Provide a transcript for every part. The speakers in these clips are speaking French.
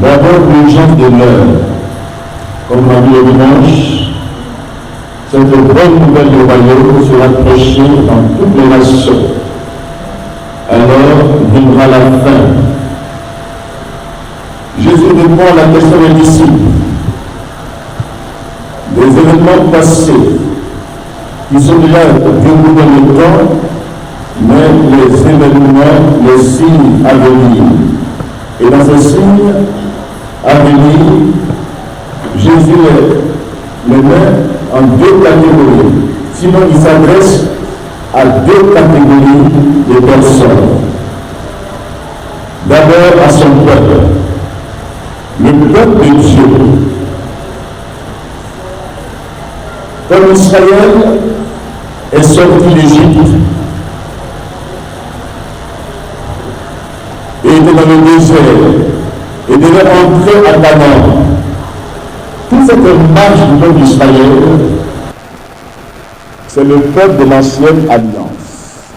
D'abord, l'urgence de l'heure. Comme on a dit le dimanche, cette bonne nouvelle du royaume sera prêchée dans toutes les nations. Alors viendra la fin. Jésus répond à la question des disciples. Les événements passés, qui sont déjà déroulés dans le temps, mais les événements, les signes à venir. Et dans ces signes à venir, Jésus les met en deux catégories. Sinon, il s'adresse à deux catégories de personnes. D'abord à son peuple, le peuple de Dieu. Comme Israël est sorti d'Égypte et était dans le désert et devait entrer à Canaan, toute cette marche du peuple d'Israël, c'est le peuple de l'ancienne alliance.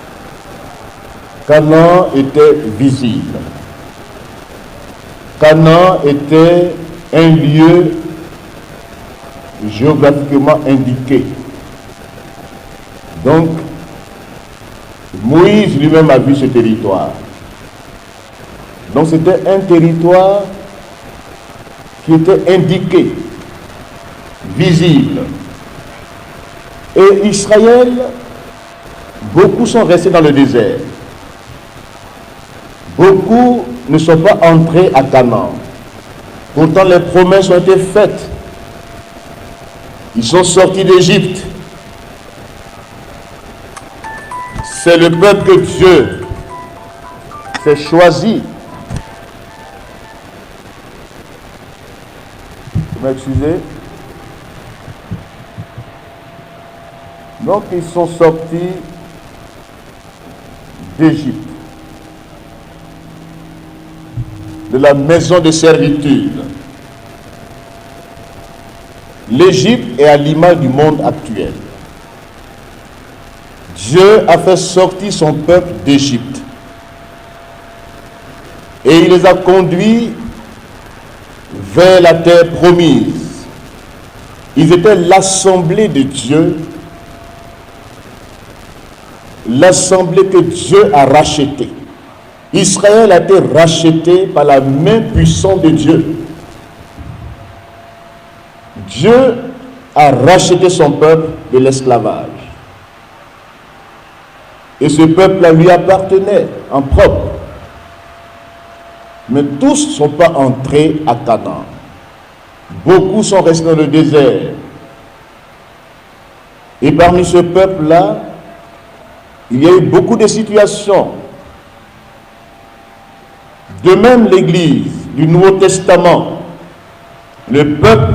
Canaan était visible. Canaan était un lieu géographiquement indiqué. Donc, Moïse lui-même a vu ce territoire. Donc, c'était un territoire qui était indiqué, visible. Et Israël, beaucoup sont restés dans le désert. Beaucoup ne sont pas entrés à Canaan. Pourtant, les promesses ont été faites. Ils sont sortis d'Égypte. C'est le peuple que Dieu s'est choisi. Vous m'excusez? Donc, ils sont sortis d'Égypte, de la maison de servitude. L'Égypte est à l'image du monde actuel. Dieu a fait sortir son peuple d'Égypte et il les a conduits vers la terre promise. Ils étaient l'assemblée de Dieu, l'assemblée que Dieu a rachetée. Israël a été racheté par la main puissante de Dieu. Dieu a racheté son peuple de l'esclavage. Et ce peuple-là lui appartenait en propre. Mais tous ne sont pas entrés à Canaan. Beaucoup sont restés dans le désert. Et parmi ce peuple-là, il y a eu beaucoup de situations. De même, l'Église du Nouveau Testament, le peuple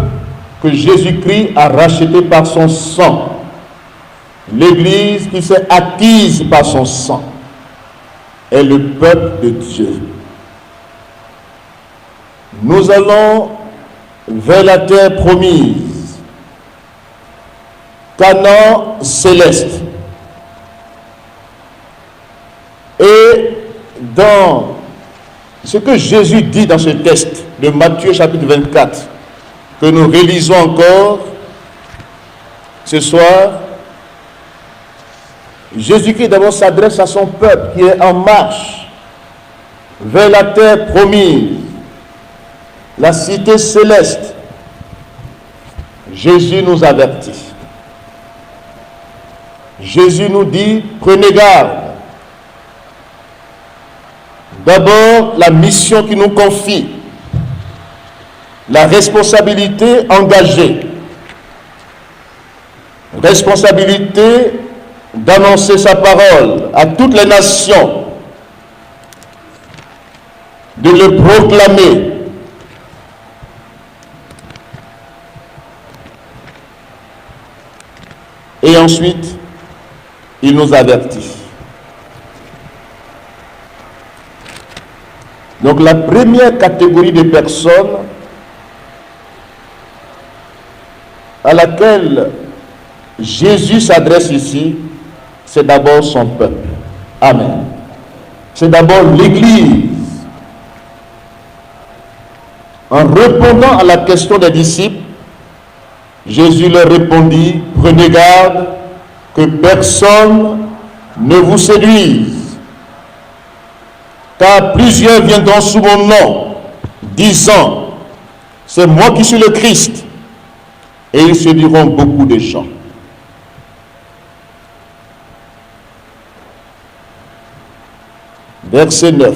que Jésus-Christ a racheté par son sang, l'Église qui s'est acquise par son sang, est le peuple de Dieu. Nous allons vers la terre promise, Canaan céleste. Et dans ce que Jésus dit dans ce texte de Matthieu chapitre 24, que nous réalisons encore ce soir, Jésus-Christ d'abord s'adresse à son peuple qui est en marche vers la terre promise, la cité céleste. Jésus nous avertit. Jésus nous dit, prenez garde. D'abord, la mission qui nous confie, la responsabilité engagée, responsabilité d'annoncer sa parole à toutes les nations, de le proclamer. Et ensuite, il nous avertit. Donc la première catégorie de personnes à laquelle Jésus s'adresse ici, c'est d'abord son peuple. Amen. C'est d'abord l'Église. En répondant à la question des disciples, Jésus leur répondit, prenez garde que personne ne vous séduise. Car plusieurs viendront sous mon nom, disant, c'est moi qui suis le Christ. Et ils séduiront beaucoup de gens. Verset 9.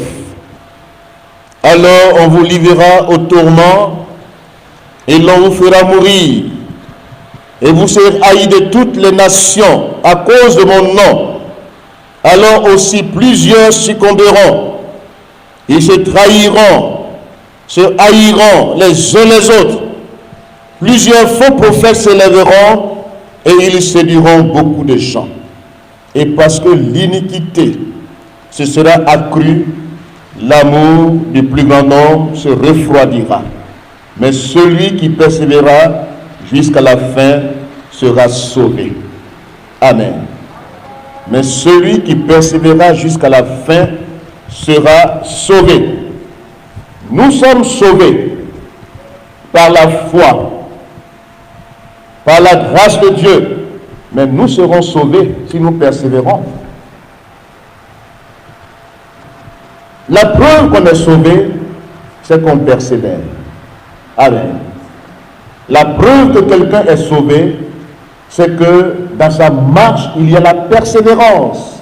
Alors on vous livrera au tourment et l'on vous fera mourir. Et vous serez haïs de toutes les nations à cause de mon nom. Alors aussi plusieurs succomberont. Ils se trahiront, se haïront les uns les autres. Plusieurs faux prophètes s'élèveront et ils séduiront beaucoup de gens. Et parce que l'iniquité se sera accrue, l'amour du plus grand nombre se refroidira. Mais celui qui persévérera jusqu'à la fin sera sauvé. Amen. Mais celui qui persévérera jusqu'à la fin sera sauvé. Nous sommes sauvés par la foi, par la grâce de Dieu, mais nous serons sauvés si nous persévérons. La preuve qu'on est sauvé, c'est qu'on persévère. Amen. La preuve que quelqu'un est sauvé, c'est que dans sa marche, il y a la persévérance.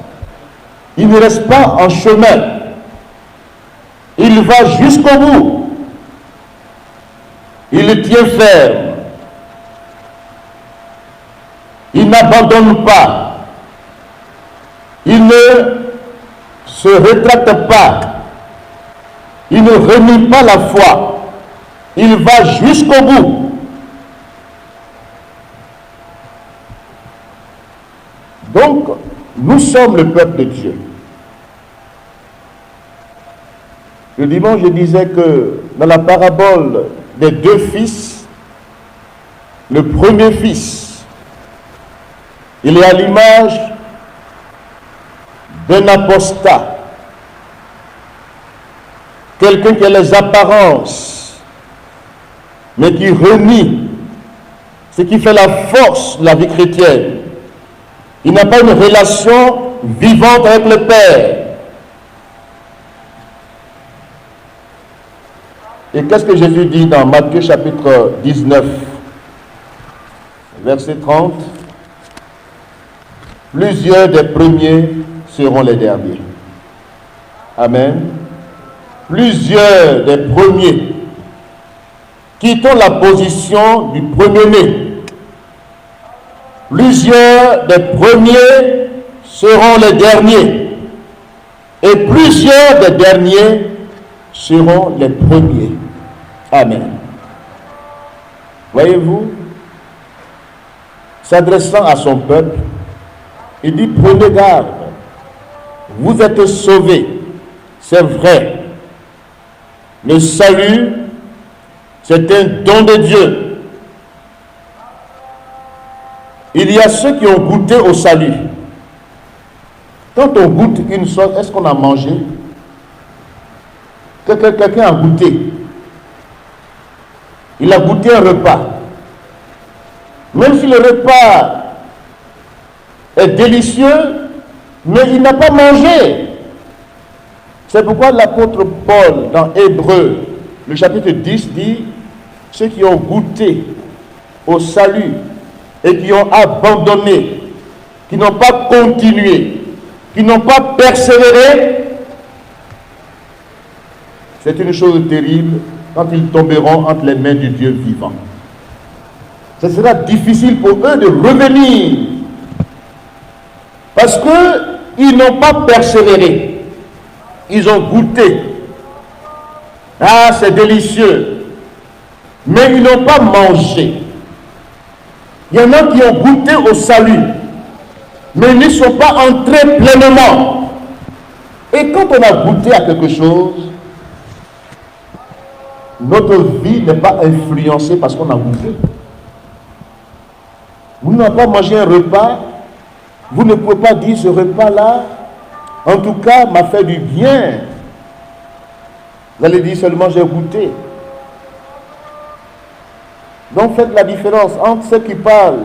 Il ne reste pas en chemin. Il va jusqu'au bout. Il tient ferme. Il n'abandonne pas. Il ne se rétracte pas. Il ne renie pas la foi. Il va jusqu'au bout. Donc, nous sommes le peuple de Dieu. Le dimanche, je disais que dans la parabole des deux fils, le premier fils, il est à l'image d'un apostat, quelqu'un qui a les apparences, mais qui renie ce qui fait la force de la vie chrétienne. Il n'a pas une relation vivante avec le Père. Et qu'est-ce que Jésus dit dans Matthieu chapitre 19, verset 30? Plusieurs des premiers seront les derniers. Amen. Plusieurs des premiers quittons la position du premier-né. Plusieurs des premiers seront les derniers. Et plusieurs des derniers seront les premiers. Amen. Voyez-vous, s'adressant à son peuple, il dit, prenez garde, vous êtes sauvés, c'est vrai. Le salut, c'est un don de Dieu. Il y a ceux qui ont goûté au salut. Quand on goûte une chose, est-ce qu'on a mangé? Quelqu'un a goûté. Il a goûté un repas. Même si le repas est délicieux, mais il n'a pas mangé. C'est pourquoi l'apôtre Paul, dans Hébreux, le chapitre 10, dit, ceux qui ont goûté au salut et qui ont abandonné, qui n'ont pas continué, qui n'ont pas persévéré, c'est une chose terrible quand ils tomberont entre les mains du Dieu vivant. Ce sera difficile pour eux de revenir parce qu'ils n'ont pas persévéré. Ils ont goûté. Ah, c'est délicieux. Mais ils n'ont pas mangé. Il y en a qui ont goûté au salut, mais ils ne sont pas entrés pleinement. Et quand on a goûté à quelque chose, notre vie n'est pas influencée parce qu'on a goûté. Vous n'avez pas mangé un repas, vous ne pouvez pas dire ce repas-là, en tout cas, m'a fait du bien. Vous allez dire seulement j'ai goûté. Donc faites la différence entre ceux qui parlent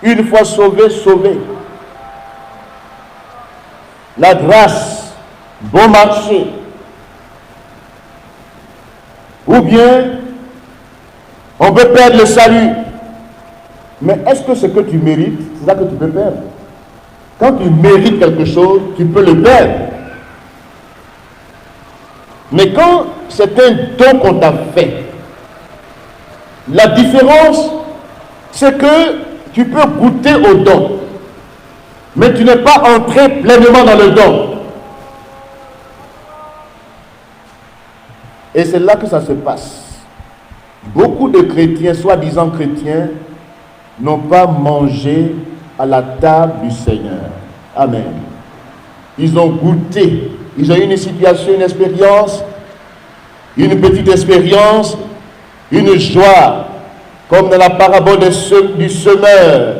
une fois sauvé, sauvé. La grâce, bon marché. Ou bien, on peut perdre le salut. Mais est-ce que ce que tu mérites, c'est ça que tu peux perdre? Quand tu mérites quelque chose, tu peux le perdre. Mais quand c'est un don qu'on t'a fait, la différence, c'est que tu peux goûter au don, mais tu n'es pas entré pleinement dans le don. Et c'est là que ça se passe. Beaucoup de chrétiens, soi-disant chrétiens, n'ont pas mangé à la table du Seigneur. Amen. Ils ont goûté, ils ont eu une situation, une expérience, une petite expérience, une joie, comme dans la parabole du semeur,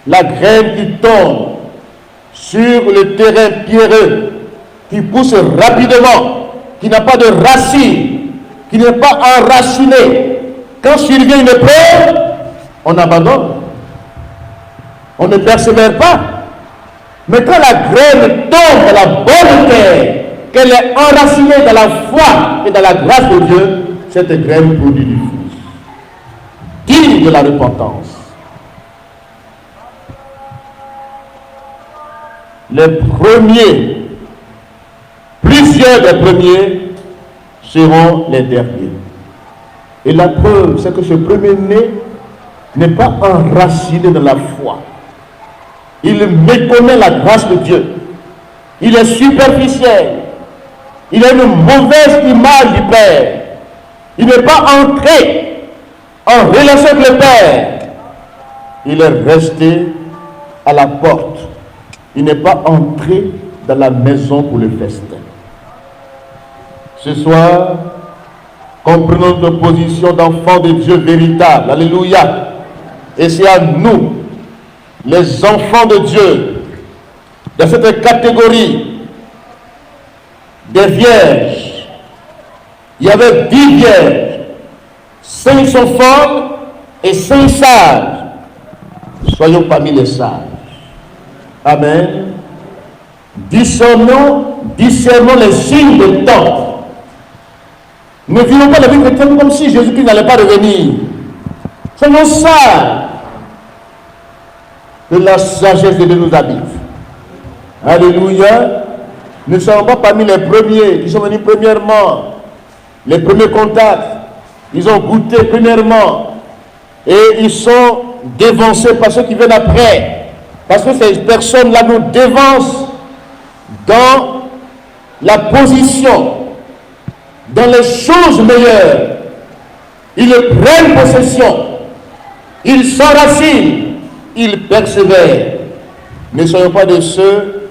la graine qui tombe sur le terrain pierreux, qui pousse rapidement, qui n'a pas de racines, qui n'est pas enraciné. Quand survient une épreuve, on abandonne. On ne persévère pas. Mais quand la graine tombe dans la bonne terre, qu'elle est enracinée dans la foi et dans la grâce de Dieu, cette graine produit du fruit, digne de la repentance. Les premiers, plusieurs des premiers seront les derniers. Et la preuve, c'est que ce premier-né n'est pas enraciné dans la foi. Il méconnaît la grâce de Dieu. Il est superficiel. Il a une mauvaise image du Père. Il n'est pas entré en relation avec le Père. Il est resté à la porte. Il n'est pas entré dans la maison pour le festin. Ce soir, comprenons notre position d'enfants de Dieu véritable. Alléluia. Et c'est à nous, les enfants de Dieu, de cette catégorie des vierges. Il y avait 10 vierges, 5 sont folles et 5 sages. Soyons parmi les sages. Amen. Discernons les signes de temps. Ne vivons pas la vie chrétienne comme si Jésus-Christ n'allait pas revenir. Soyons sages. Que la sagesse de Dieu nous habite. Alléluia. Nous ne sommes pas parmi les premiers qui sont venus premièrement. Les premiers contacts. Ils ont goûté premièrement. Et ils sont dévancés par ceux qui viennent après. Parce que ces personnes-là nous dévancent dans la position, dans les choses meilleures. Ils prennent possession. Ils s'enracinent. Ils persévèrent. Ne soyons pas de ceux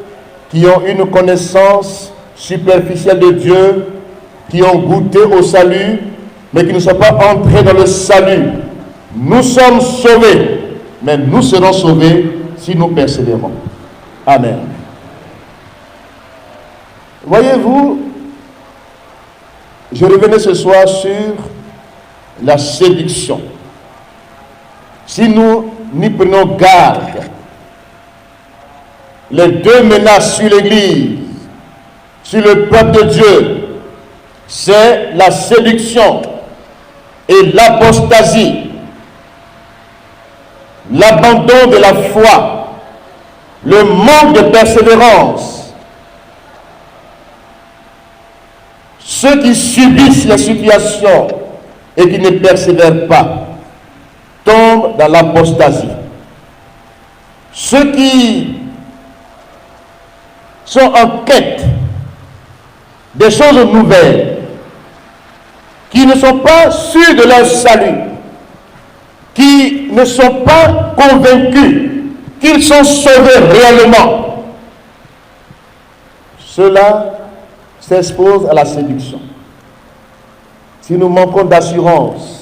qui ont une connaissance superficielle de Dieu, qui ont goûté au salut, mais qui ne sont pas entrés dans le salut. Nous sommes sauvés, mais nous serons sauvés si nous persévérons. Amen. Voyez-vous, je revenais ce soir sur la séduction. Si nous n'y prenons garde, les deux menaces sur l'Église, sur le peuple de Dieu, c'est la séduction et l'apostasie, l'abandon de la foi, le manque de persévérance. Ceux qui subissent les situations et qui ne persévèrent pas tombent dans l'apostasie. Ceux qui sont en quête des choses nouvelles, qui ne sont pas sûrs de leur salut, qui ne sont pas convaincus qu'ils sont sauvés réellement, ceux-là s'exposent à la séduction. Si nous manquons d'assurance,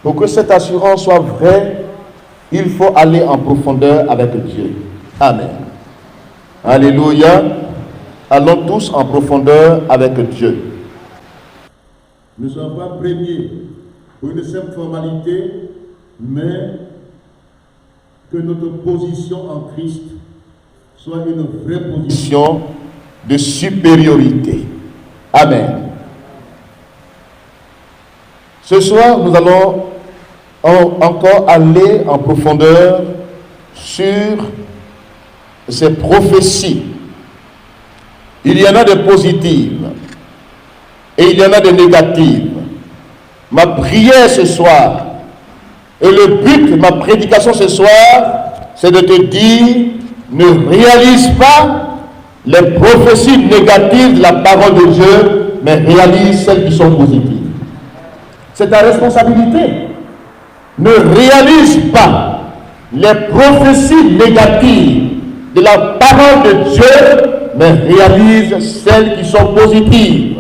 pour que cette assurance soit vraie, il faut aller en profondeur avec Dieu. Amen. Alléluia. Allons tous en profondeur avec Dieu. Nous ne sommes pas premiers pour une simple formalité, mais que notre position en Christ soit une vraie position de supériorité. Amen. Ce soir, nous allons encore aller en profondeur sur ces prophéties. Il y en a de positives et il y en a de négatives. Ma prière ce soir et le but de ma prédication ce soir, c'est de te dire, ne réalise pas les prophéties négatives de la parole de Dieu, mais réalise celles qui sont positives. C'est ta responsabilité. Ne réalise pas les prophéties négatives de la parole de Dieu, mais réalise celles qui sont positives.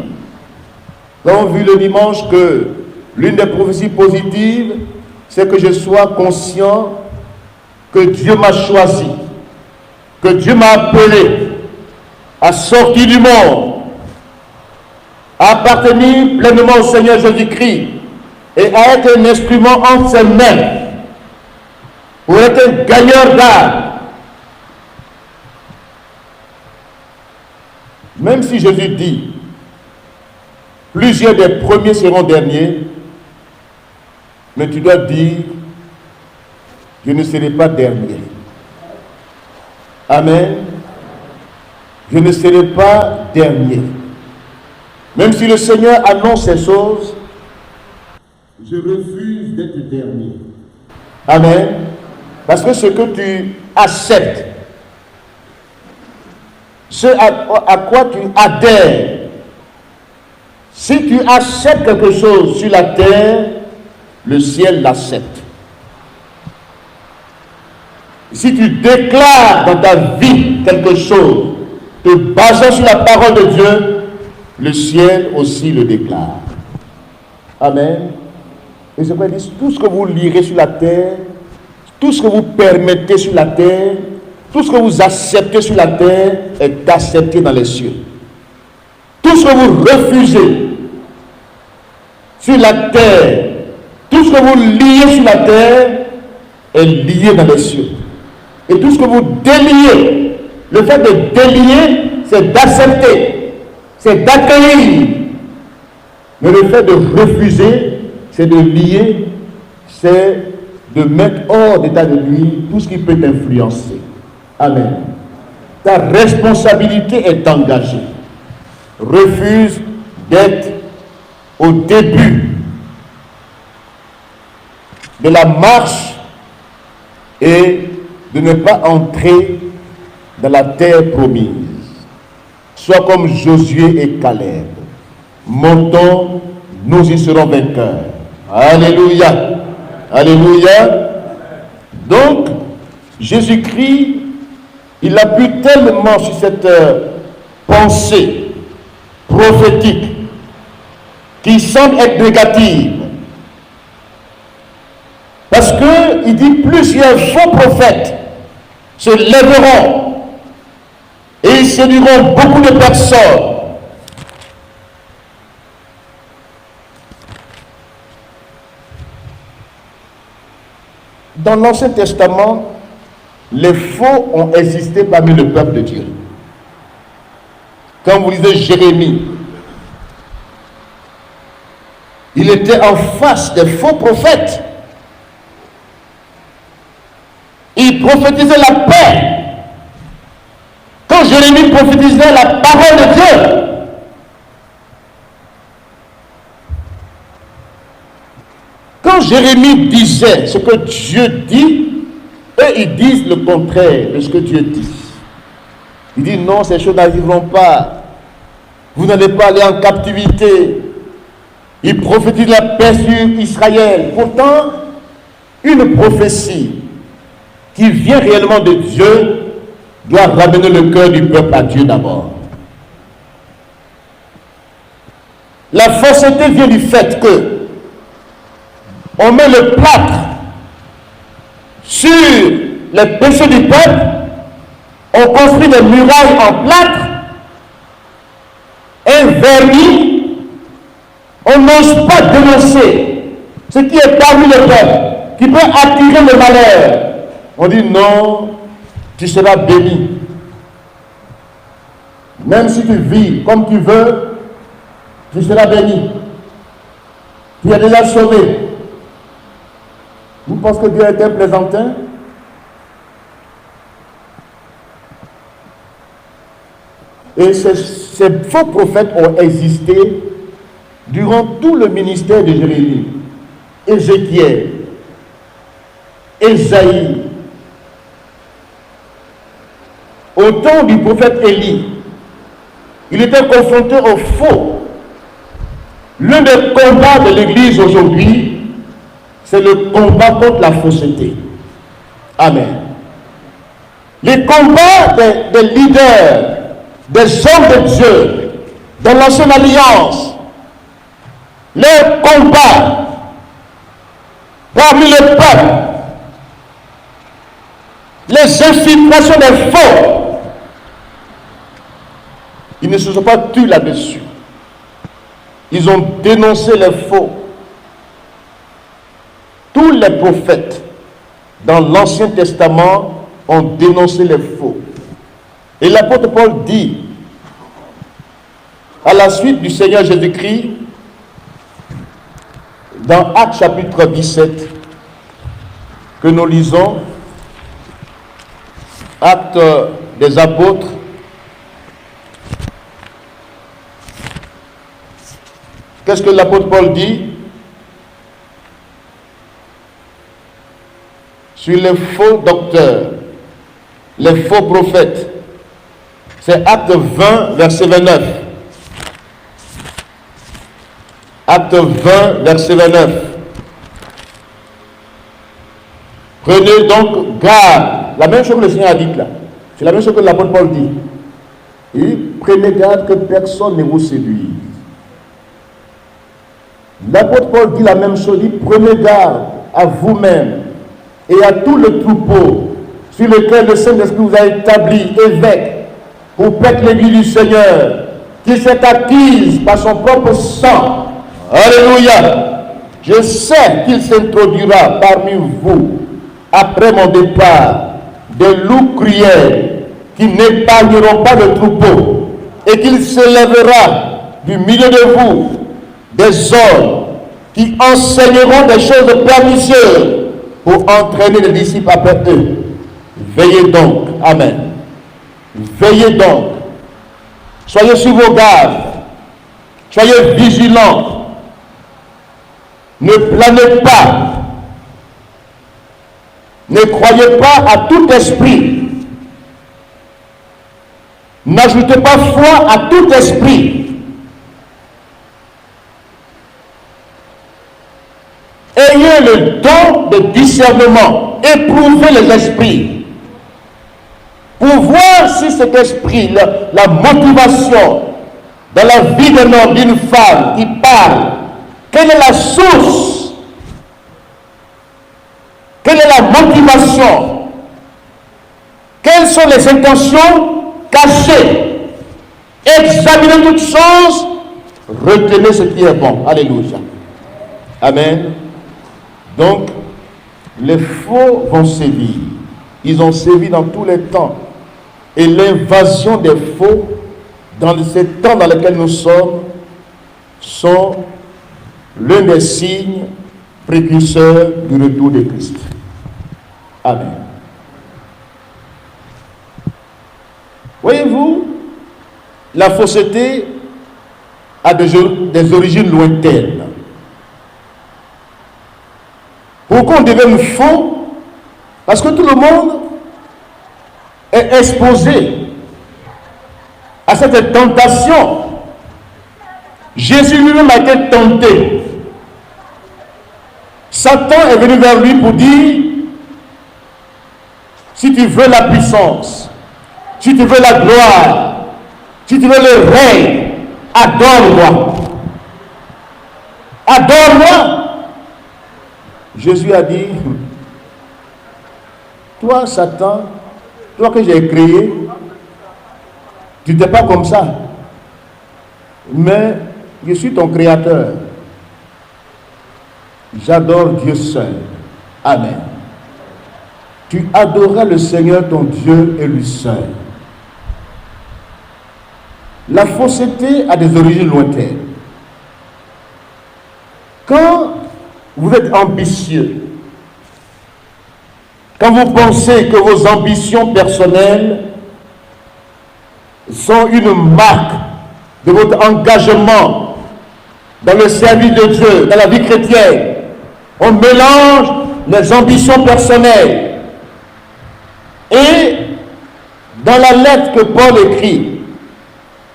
Nous avons vu le dimanche que l'une des prophéties positives, c'est que je sois conscient que Dieu m'a choisi, que Dieu m'a appelé à sortir du monde, à appartenir pleinement au Seigneur Jésus-Christ et à être un instrument entre ses mains pour être un gagneur d'âme. Même si Jésus dit, plusieurs des premiers seront derniers, mais tu dois dire, je ne serai pas dernier. Amen. Je ne serai pas dernier. Même si le Seigneur annonce ces choses, je refuse d'être dernier. Amen. Parce que ce que tu acceptes, ce à quoi tu adhères, si tu acceptes quelque chose sur la terre, le ciel l'accepte. Si tu déclares dans ta vie quelque chose, te basant sur la parole de Dieu, le ciel aussi le déclare. Amen. Et c'est quoi ils disent, tout ce que vous lirez sur la terre, tout ce que vous permettez sur la terre, tout ce que vous acceptez sur la terre est accepté dans les cieux. Tout ce que vous refusez sur la terre, tout ce que vous liez sur la terre est lié dans les cieux. Et tout ce que vous déliez, le fait de délier, c'est d'accepter, c'est d'accueillir. Mais le fait de refuser, c'est de lier, c'est de mettre hors d'état de nuire tout ce qui peut t'influencer. Amen. Ta responsabilité est engagée. Refuse d'être au début de la marche et de ne pas entrer dans la terre promise. Sois comme Josué et Caleb. Montons, nous y serons vainqueurs. Alléluia. Alléluia. Donc, Jésus-Christ, il appuie tellement sur cette pensée prophétique qui semble être négative. Parce qu'il dit plusieurs faux prophètes se lèveront et ils séduiront beaucoup de personnes. Dans l'Ancien Testament, les faux ont existé parmi le peuple de Dieu. Quand vous lisez Jérémie, il était en face des faux prophètes. Il prophétisait la paix. Quand Jérémie prophétisait la parole de Dieu, quand Jérémie disait ce que Dieu dit, eux ils disent le contraire de ce que Dieu dit. Il dit non, ces choses n'arriveront pas. Vous n'allez pas aller en captivité. Il prophétise la paix sur Israël. Pourtant, une prophétie qui vient réellement de Dieu doit ramener le cœur du peuple à Dieu d'abord. La fausseté vient du fait que on met le plâtre sur les péchés du peuple, on construit des murailles en plâtre, un vernis, on n'ose pas dénoncer ce qui est parmi le peuple, qui peut attirer le malheur. On dit non, tu seras béni. Même si tu vis comme tu veux, tu seras béni. Tu es déjà sauvé. Vous pensez que Dieu est un plaisantin? Et ces faux prophètes ont existé durant tout le ministère de Jérémie, Ézéchiel, Ésaïe. Au temps du prophète Élie, il était confronté au faux. L'un des combats de l'Église aujourd'hui, c'est le combat contre la fausseté. Amen. Les combats des leaders, des hommes de Dieu, de l'ancienne alliance, les combats parmi le peuple, les infiltrations des faux, ils ne se sont pas tus là-dessus. Ils ont dénoncé les faux. Tous les prophètes dans l'Ancien Testament ont dénoncé les faux. Et l'apôtre Paul dit, à la suite du Seigneur Jésus-Christ, dans Actes chapitre 17, que nous lisons, Actes des apôtres, qu'est-ce que l'apôtre Paul dit sur les faux docteurs, les faux prophètes? C'est Acte 20, verset 29. Acte 20, verset 29. Prenez donc garde. La même chose que le Seigneur a dit là. C'est la même chose que l'apôtre Paul dit. Il dit, prenez garde que personne ne vous séduise. L'apôtre Paul dit la même chose. Il dit, prenez garde à vous-même et à tout le troupeau sur lequel le Saint-Esprit vous a établi évêque pour paître l'église du Seigneur, qui s'est acquise par son propre sang. Alléluia. Je sais qu'il s'introduira parmi vous, après mon départ, des loups cruels qui n'épargneront pas le troupeau, et qu'il s'élèvera du milieu de vous des hommes qui enseigneront des choses pernicieuses pour entraîner les disciples après eux. Veillez donc. Amen. Veillez donc. Soyez sur vos gardes. Soyez vigilants. Ne planez pas. Ne croyez pas à tout esprit. N'ajoutez pas foi à tout esprit. Ayez le don de discernement. Éprouvez les esprits. Pour voir si cet esprit, la motivation dans la vie d'un homme, d'une femme qui parle, quelle est la source? Quelle est la motivation? Quelles sont les intentions cachées? Examinez toutes choses, retenez ce qui est bon. Alléluia. Amen. Donc, les faux vont sévir. Ils ont sévi dans tous les temps. Et l'invasion des faux, dans ces temps dans lesquels nous sommes, sont l'un des signes précurseurs du retour de Christ. Amen. Voyez-vous, la fausseté a des origines lointaines. Pourquoi on devient faux? Parce que tout le monde est exposé à cette tentation. Jésus lui-même a été tenté. Satan est venu vers lui pour dire, si tu veux la puissance, si tu veux la gloire, si tu veux le règne, adore-moi. Adore-moi. Jésus a dit, toi Satan, toi que j'ai créé, tu n'es pas comme ça, mais je suis ton créateur. J'adore Dieu seul. Amen. Tu adoreras le Seigneur ton Dieu et lui seul. La fausseté a des origines lointaines. Quand vous êtes ambitieux, quand vous pensez que vos ambitions personnelles sont une marque de votre engagement dans le service de Dieu, dans la vie chrétienne, on mélange les ambitions personnelles. Et dans la lettre que Paul écrit,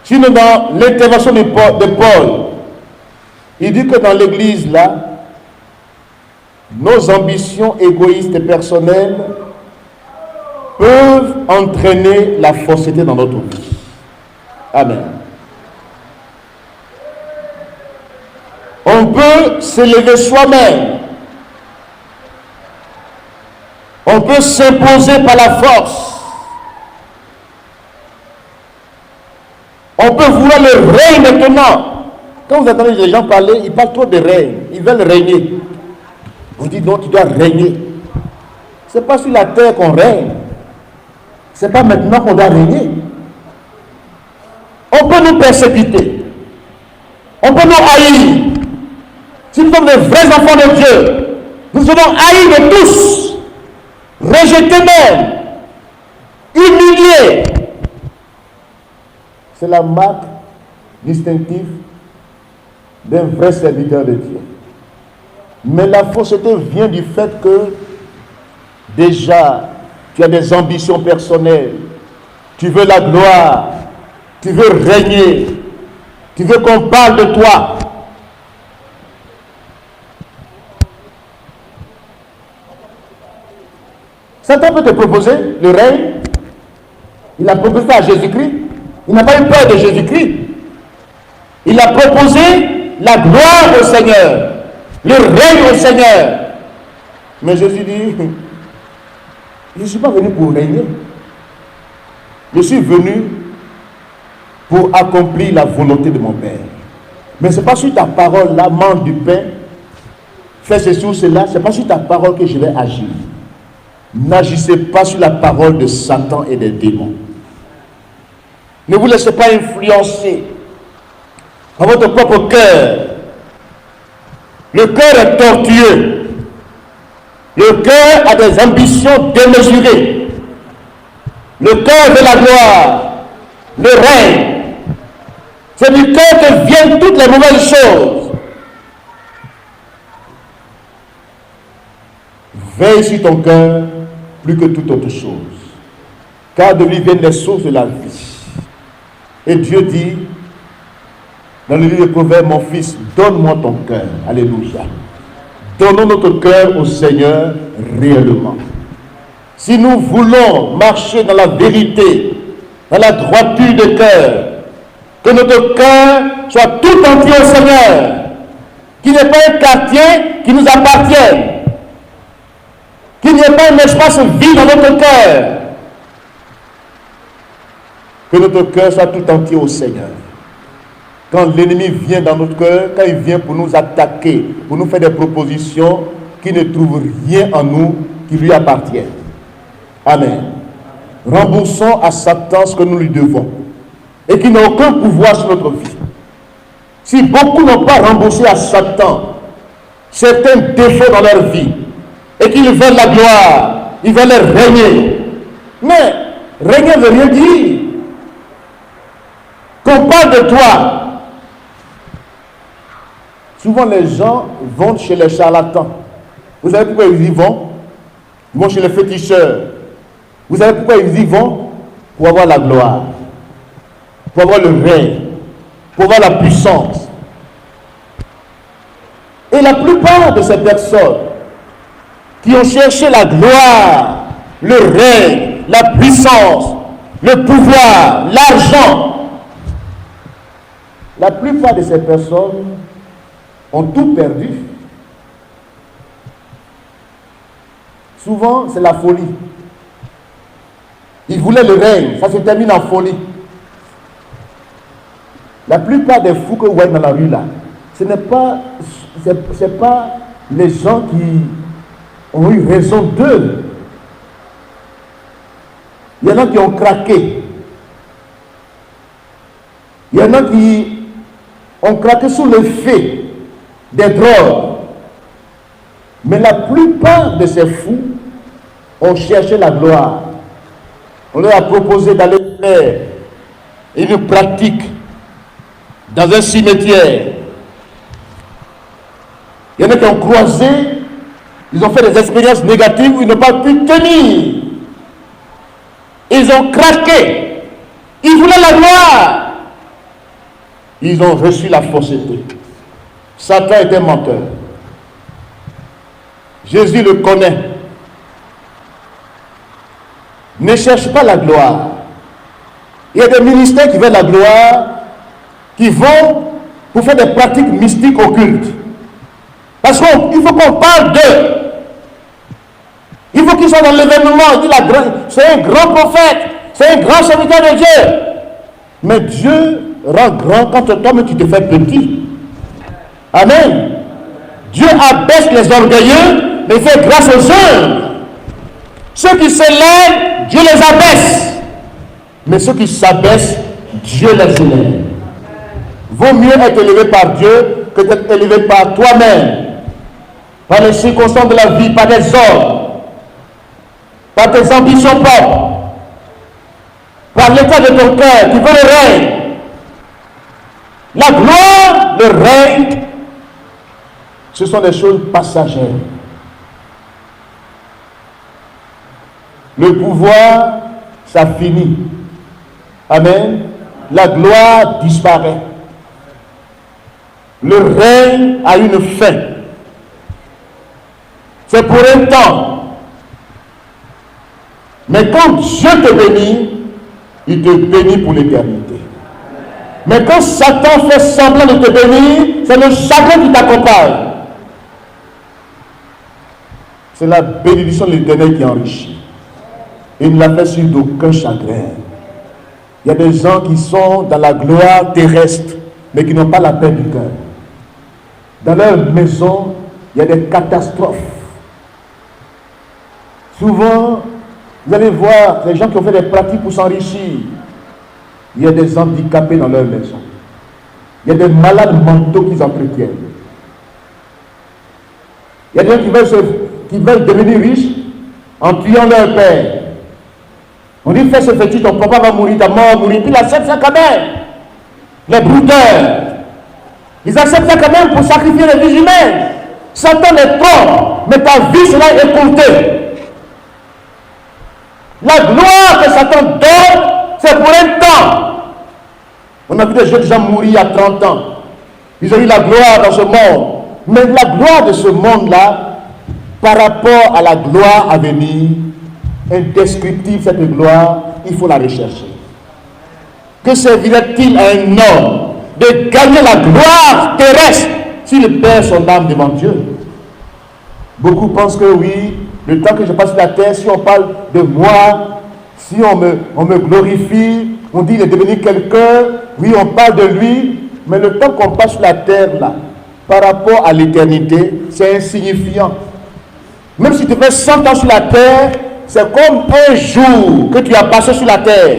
sinon dans l'intervention de Paul, il dit que dans l'église là, nos ambitions égoïstes et personnelles peuvent entraîner la fausseté dans notre vie. Amen. On peut s'élever soi-même. On peut s'imposer par la force. On peut vouloir le règne maintenant. Quand vous entendez les gens parler, ils parlent trop de règne. Ils veulent régner. Vous dites non, tu dois régner. Ce n'est pas sur la terre qu'on règne. Ce n'est pas maintenant qu'on doit régner. On peut nous persécuter. On peut nous haïr. Si nous sommes des vrais enfants de Dieu, nous serons haïs de tous, rejetés même, humiliés. C'est la marque distinctive d'un vrai serviteur de Dieu. Mais la fausseté vient du fait que déjà tu as des ambitions personnelles, tu veux la gloire, tu veux régner, tu veux qu'on parle de toi. Satan peut te proposer le règne. Il a proposé ça à Jésus-Christ. Il n'a pas eu peur de Jésus-Christ. Il a proposé la gloire au Seigneur, le règne au Seigneur. Mais Jésus dit, je ne suis pas venu pour régner. Je suis venu pour accomplir la volonté de mon Père. Mais ce n'est pas sur ta parole, là, mange du pain, fais ceci ou cela, ce n'est pas sur ta parole que je vais agir. N'agissez pas sur la parole de Satan et des démons. Ne vous laissez pas influencer par votre propre cœur. Le cœur est tortueux. Le cœur a des ambitions démesurées. Le cœur veut la gloire, le règne. C'est du cœur que viennent toutes les mauvaises choses. Veille sur ton cœur plus que toute autre chose, car de lui viennent les sources de la vie. Et Dieu dit dans le livre de Proverbes, mon fils, donne-moi ton cœur. Alléluia. Donnons notre cœur au Seigneur réellement. Si nous voulons marcher dans la vérité, dans la droiture de cœur, que notre cœur soit tout entier au Seigneur, qu'il n'y ait pas un quartier qui nous appartienne, qu'il n'y ait pas un espace vide dans notre cœur, que notre cœur soit tout entier au Seigneur. Quand l'ennemi vient dans notre cœur, quand il vient pour nous attaquer, pour nous faire des propositions qui ne trouvent rien en nous qui lui appartiennent. Amen. Remboursons à Satan ce que nous lui devons et qui n'a aucun pouvoir sur notre vie. Si beaucoup n'ont pas remboursé à Satan certains défauts dans leur vie et qu'ils veulent la gloire, ils veulent régner. Mais régner ne veut rien dire. Qu'on parle de toi. Souvent les gens vont chez les charlatans. Vous savez pourquoi ils y vont? Ils vont chez les féticheurs. Vous savez pourquoi ils y vont? Pour avoir la gloire, pour avoir le règne, pour avoir la puissance. Et la plupart de ces personnes qui ont cherché la gloire, le règne, la puissance, le pouvoir, l'argent, la plupart de ces personnes ont tout perdu. Souvent, c'est la folie. Ils voulaient le règne, ça se termine en folie. La plupart des fous que vous voyez dans la rue là, ce n'est pas les gens qui ont eu raison d'eux. Il y en a qui ont craqué. Il y en a qui ont craqué sous l'effet des drogues. Mais la plupart de ces fous ont cherché la gloire. On leur a proposé d'aller faire une pratique dans un cimetière. Il y en a qui ont croisé, ils ont fait des expériences négatives où ils n'ont pas pu tenir. Ils ont craqué. Ils voulaient la gloire. Ils ont reçu la fausseté. Satan est un menteur. Jésus le connaît. Ne cherche pas la gloire. Il y a des ministères qui veulent la gloire, qui vont pour faire des pratiques mystiques occultes. Parce qu'il faut qu'on parle d'eux. Il faut qu'ils soient dans l'événement. C'est un grand prophète, c'est un grand serviteur de Dieu. Mais Dieu rend grand quand toi-même tu te fais petit. Amen. Dieu abaisse les orgueilleux, mais il fait grâce aux humbles. Ceux qui s'élèvent, Dieu les abaisse. Mais ceux qui s'abaissent, Dieu les élève. Vaut mieux être élevé par Dieu que d'être élevé par toi-même, par les circonstances de la vie, par des hommes, par tes ambitions propres, par l'état de ton cœur qui veut le règne. La gloire, le règne, ce sont des choses passagères. Le pouvoir, ça finit. Amen. La gloire disparaît. Le règne a une fin. C'est pour un temps. Mais quand Dieu te bénit, il te bénit pour l'éternité. Mais quand Satan fait semblant de te bénir, c'est le chagrin qui t'accompagne. C'est la bénédiction de l'Éternel qui enrichit. Il ne l'a fait sur d'aucun chagrin. Il y a des gens qui sont dans la gloire terrestre, mais qui n'ont pas la paix du cœur. Dans leur maison, il y a des catastrophes. Souvent, vous allez voir les gens qui ont fait des pratiques pour s'enrichir. Il y a des handicapés dans leur maison. Il y a des malades mentaux qu'ils entretiennent. Il y a des gens qui veulent devenir riches en tuant leur père. On dit fais ce petit, ton papa va mourir, ta mort va mourir. Puis il accepte ça quand même. Les brouteurs. Ils acceptent ça quand même pour sacrifier les vies humaines. Satan est trompe, mais ta vie sera écourtée. La gloire que Satan donne, c'est pour un temps. On a vu des jeunes gens mourir à 30 ans. Ils ont eu la gloire dans ce monde. Mais la gloire de ce monde-là, par rapport à la gloire à venir, indescriptible cette gloire, il faut la rechercher. Que servirait-il à un homme de gagner la gloire terrestre s'il perd son âme devant Dieu? Beaucoup pensent que oui, le temps que je passe sur la terre, si on parle de moi, si on me glorifie, on dit il est devenu quelqu'un, oui, on parle de lui, mais le temps qu'on passe sur la terre là, par rapport à l'éternité, c'est insignifiant. Même si tu fais 100 ans sur la terre, c'est comme un jour que tu as passé sur la terre.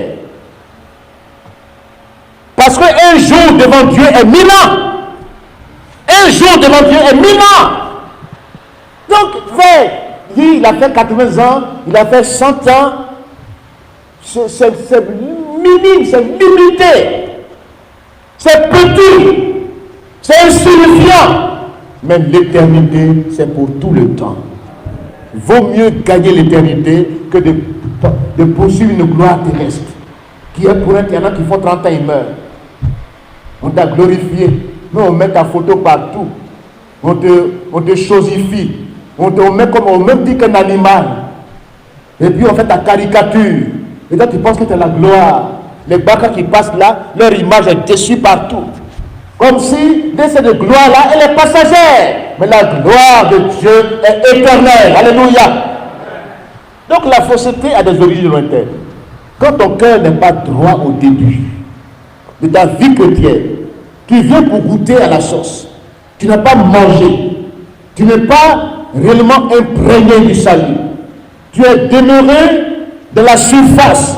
Parce qu'un jour devant Dieu est 1000 ans. Un jour devant Dieu est 1000 ans. Donc, lui, il a fait 80 ans, il a fait 100 ans. C'est minime, c'est limité. C'est petit. C'est insignifiant. Mais l'éternité, c'est pour tout le temps. Vaut mieux gagner l'éternité que de poursuivre une gloire terrestre. Qui est pour un terrain qui font 30 ans, ils meurent. On t'a glorifié. Nous, on met ta photo partout. On te chosifie. On même dit qu'un animal. Et puis on fait ta caricature. Et là, tu penses que tu as la gloire. Les bacs qui passent là, leur image est déçue partout. Comme si, dès cette gloire-là, elle est passagère. Mais la gloire de Dieu est éternelle. Alléluia. Donc la fausseté a des origines lointaines. Quand ton cœur n'est pas droit au début de ta vie chrétienne, tu viens pour goûter à la sauce. Tu n'as pas mangé. Tu n'es pas réellement imprégné du salut. Tu es demeuré de la surface.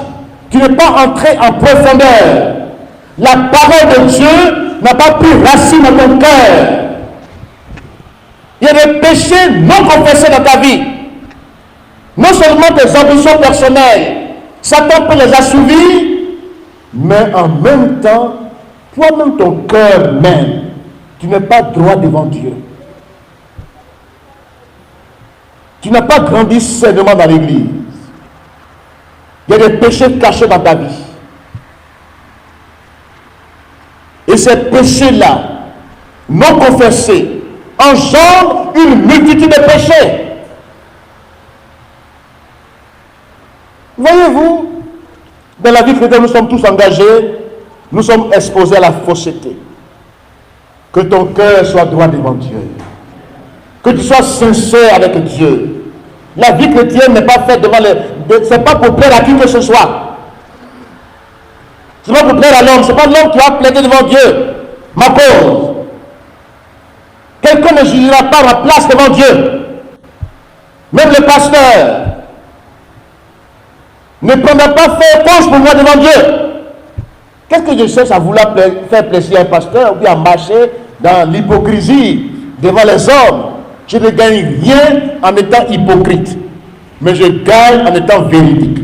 Tu n'es pas entré en profondeur. La parole de Dieu n'a pas pris racine dans ton cœur. Il y a des péchés non confessés dans ta vie. Non seulement tes ambitions personnelles, Satan peut les assouvir, mais en même temps, toi-même, ton cœur même, tu n'es pas droit devant Dieu. Tu n'as pas grandi sainement dans l'église. Il y a des péchés cachés dans ta vie. Et ces péchés-là, non confessés, engendrent une multitude de péchés. Voyez-vous, dans la vie chrétienne, nous sommes tous engagés, nous sommes exposés à la fausseté. Que ton cœur soit droit devant Dieu. Que tu sois sincère avec Dieu. La vie chrétienne n'est pas faite devant les... C'est pas pour plaire à qui que ce soit. C'est pas pour plaire à l'homme. C'est pas l'homme qui va plaider devant Dieu. Ma cause. Quelqu'un ne jugera pas ma place devant Dieu. Même le pasteur ne prendra pas faire cause pour moi devant Dieu. Qu'est-ce que je cherche à vouloir faire plaisir à un pasteur ou bien à marcher dans l'hypocrisie devant les hommes? Je ne gagne rien en étant hypocrite, mais je gagne en étant véridique.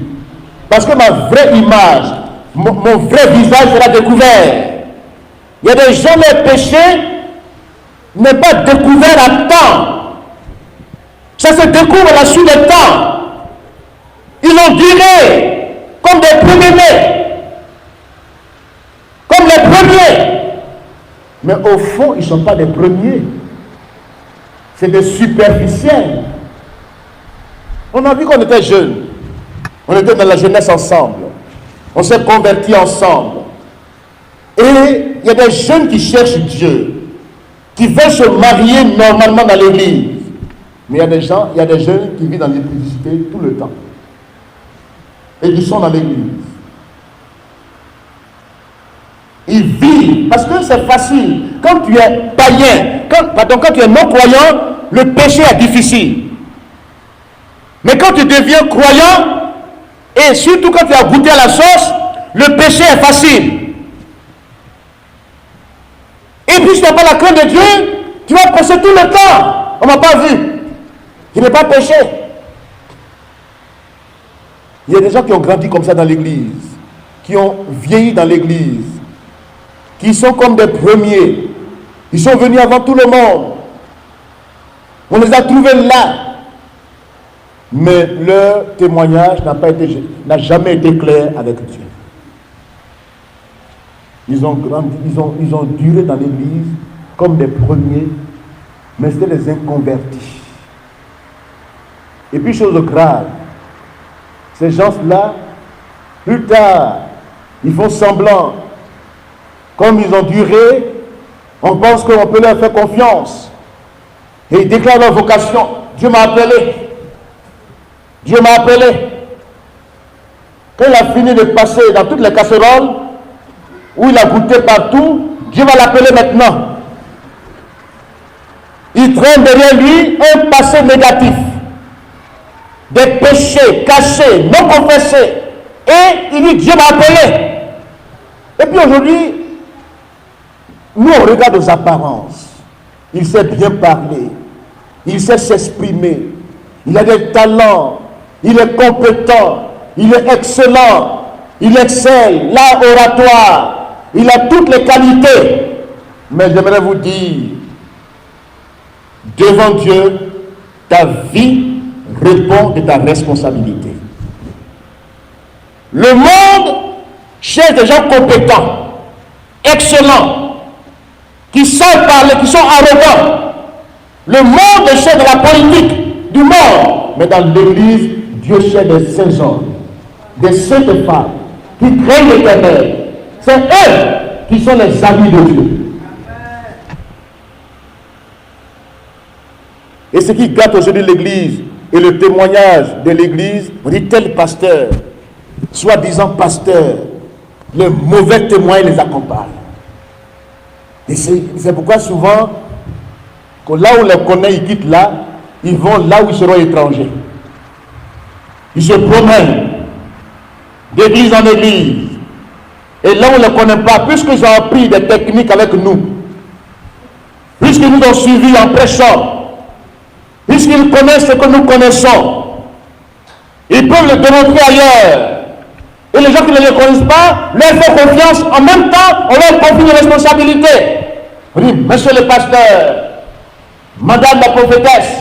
Parce que ma vraie image, mon vrai visage sera découvert. Il y a des gens, leur péché n'est pas découvert à temps. Ça se découvre à la suite des temps. Ils ont duré comme des premiers-nés. Comme les premiers. Mais au fond, ils ne sont pas les premiers. C'est des superficiels. On a vu qu'on était jeunes. On était dans la jeunesse ensemble. On s'est convertis ensemble. Et il y a des jeunes qui cherchent Dieu, qui veulent se marier normalement dans l'église. Mais il y a des jeunes qui vivent dans l'impudicité tout le temps. Et qui sont dans l'église. Ils vivent, parce que c'est facile. Quand tu es païen, quand tu es non-croyant, le péché est difficile. Mais quand tu deviens croyant, et surtout quand tu as goûté à la sauce, le péché est facile. Et puis si tu n'as pas la crainte de Dieu, tu vas passer tout le temps. On ne m'a pas vu. Je n'ai pas péché. Il y a des gens qui ont grandi comme ça dans l'église, qui ont vieilli dans l'église, qui sont comme des premiers. Ils sont venus avant tout le monde. On les a trouvés là. Mais leur témoignage n'a jamais été clair avec Dieu. Ils ont duré dans l'église comme des premiers, mais c'était des inconvertis. Et puis, chose grave, ces gens-là, plus tard, ils font semblant. Comme ils ont duré, on pense qu'on peut leur faire confiance. Et ils déclarent leur vocation. Dieu m'a appelé. Dieu m'a appelé. Quand il a fini de passer dans toutes les casseroles, où il a goûté partout, Dieu va l'appeler maintenant. Il traîne derrière lui un passé négatif. Des péchés cachés, non confessés. Et il dit, Dieu m'a appelé. Et puis aujourd'hui, nous on regarde aux apparences. Il sait bien parler. Il sait s'exprimer. Il a des talents. Il est compétent. Il est excellent. Il excelle. L'art oratoire. Il a toutes les qualités. Mais j'aimerais vous dire, devant Dieu, ta vie répond de ta responsabilité. Le monde cherche des gens compétents, excellents, qui savent parler, qui sont arrogants. Le monde cherche de la politique du monde. Mais dans l'église, Dieu cherche des saints hommes, des saintes femmes, qui craignent l'Éternel. C'est eux qui sont les amis de Dieu. Et ce qui gâte aujourd'hui l'église et le témoignage de l'église, on dit tel pasteur, soi-disant pasteur, les mauvais témoins les accompagnent. Et c'est pourquoi souvent, que là où on les connaît, ils quittent là, ils vont là où ils seront étrangers. Ils se promènent d'église en église. Et là où on ne les connaît pas, puisqu'ils ont appris des techniques avec nous, puisqu'ils nous ont suivis en prêchant, puisqu'ils connaissent ce que nous connaissons, ils peuvent le démontrer ailleurs. Et les gens qui ne les connaissent pas, leur font confiance, en même temps, on leur confie une responsabilité. On dit, monsieur le pasteur, madame la prophétesse.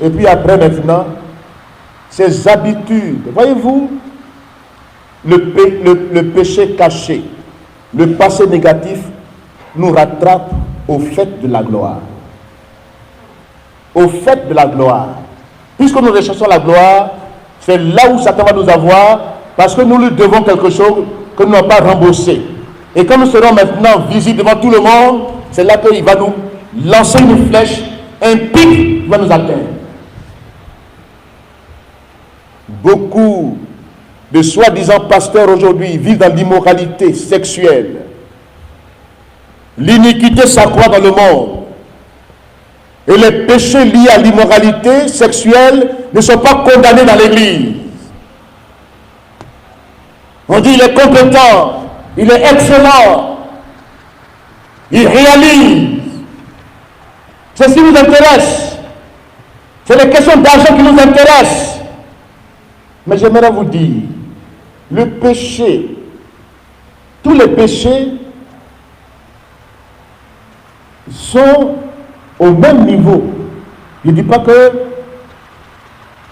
Et puis après maintenant, ces habitudes, voyez-vous, le péché caché, le passé négatif nous rattrape au fait de la gloire. Au fait de la gloire. Puisque nous recherchons la gloire, c'est là où Satan va nous avoir, parce que nous lui devons quelque chose que nous n'avons pas remboursé. Et quand nous serons maintenant visibles devant tout le monde, c'est là qu'il va nous lancer une flèche, un pic qui va nous atteindre. Beaucoup de soi-disant pasteurs aujourd'hui vivent dans l'immoralité sexuelle. L'iniquité s'accroît dans le monde. Et les péchés liés à l'immoralité sexuelle ne sont pas condamnés dans l'Église. On dit il est compétent, il est excellent, il réalise. Ceci nous intéresse. C'est les questions d'argent qui nous intéressent. Mais j'aimerais vous dire, le péché, tous les péchés sont au même niveau. Je ne dis pas que,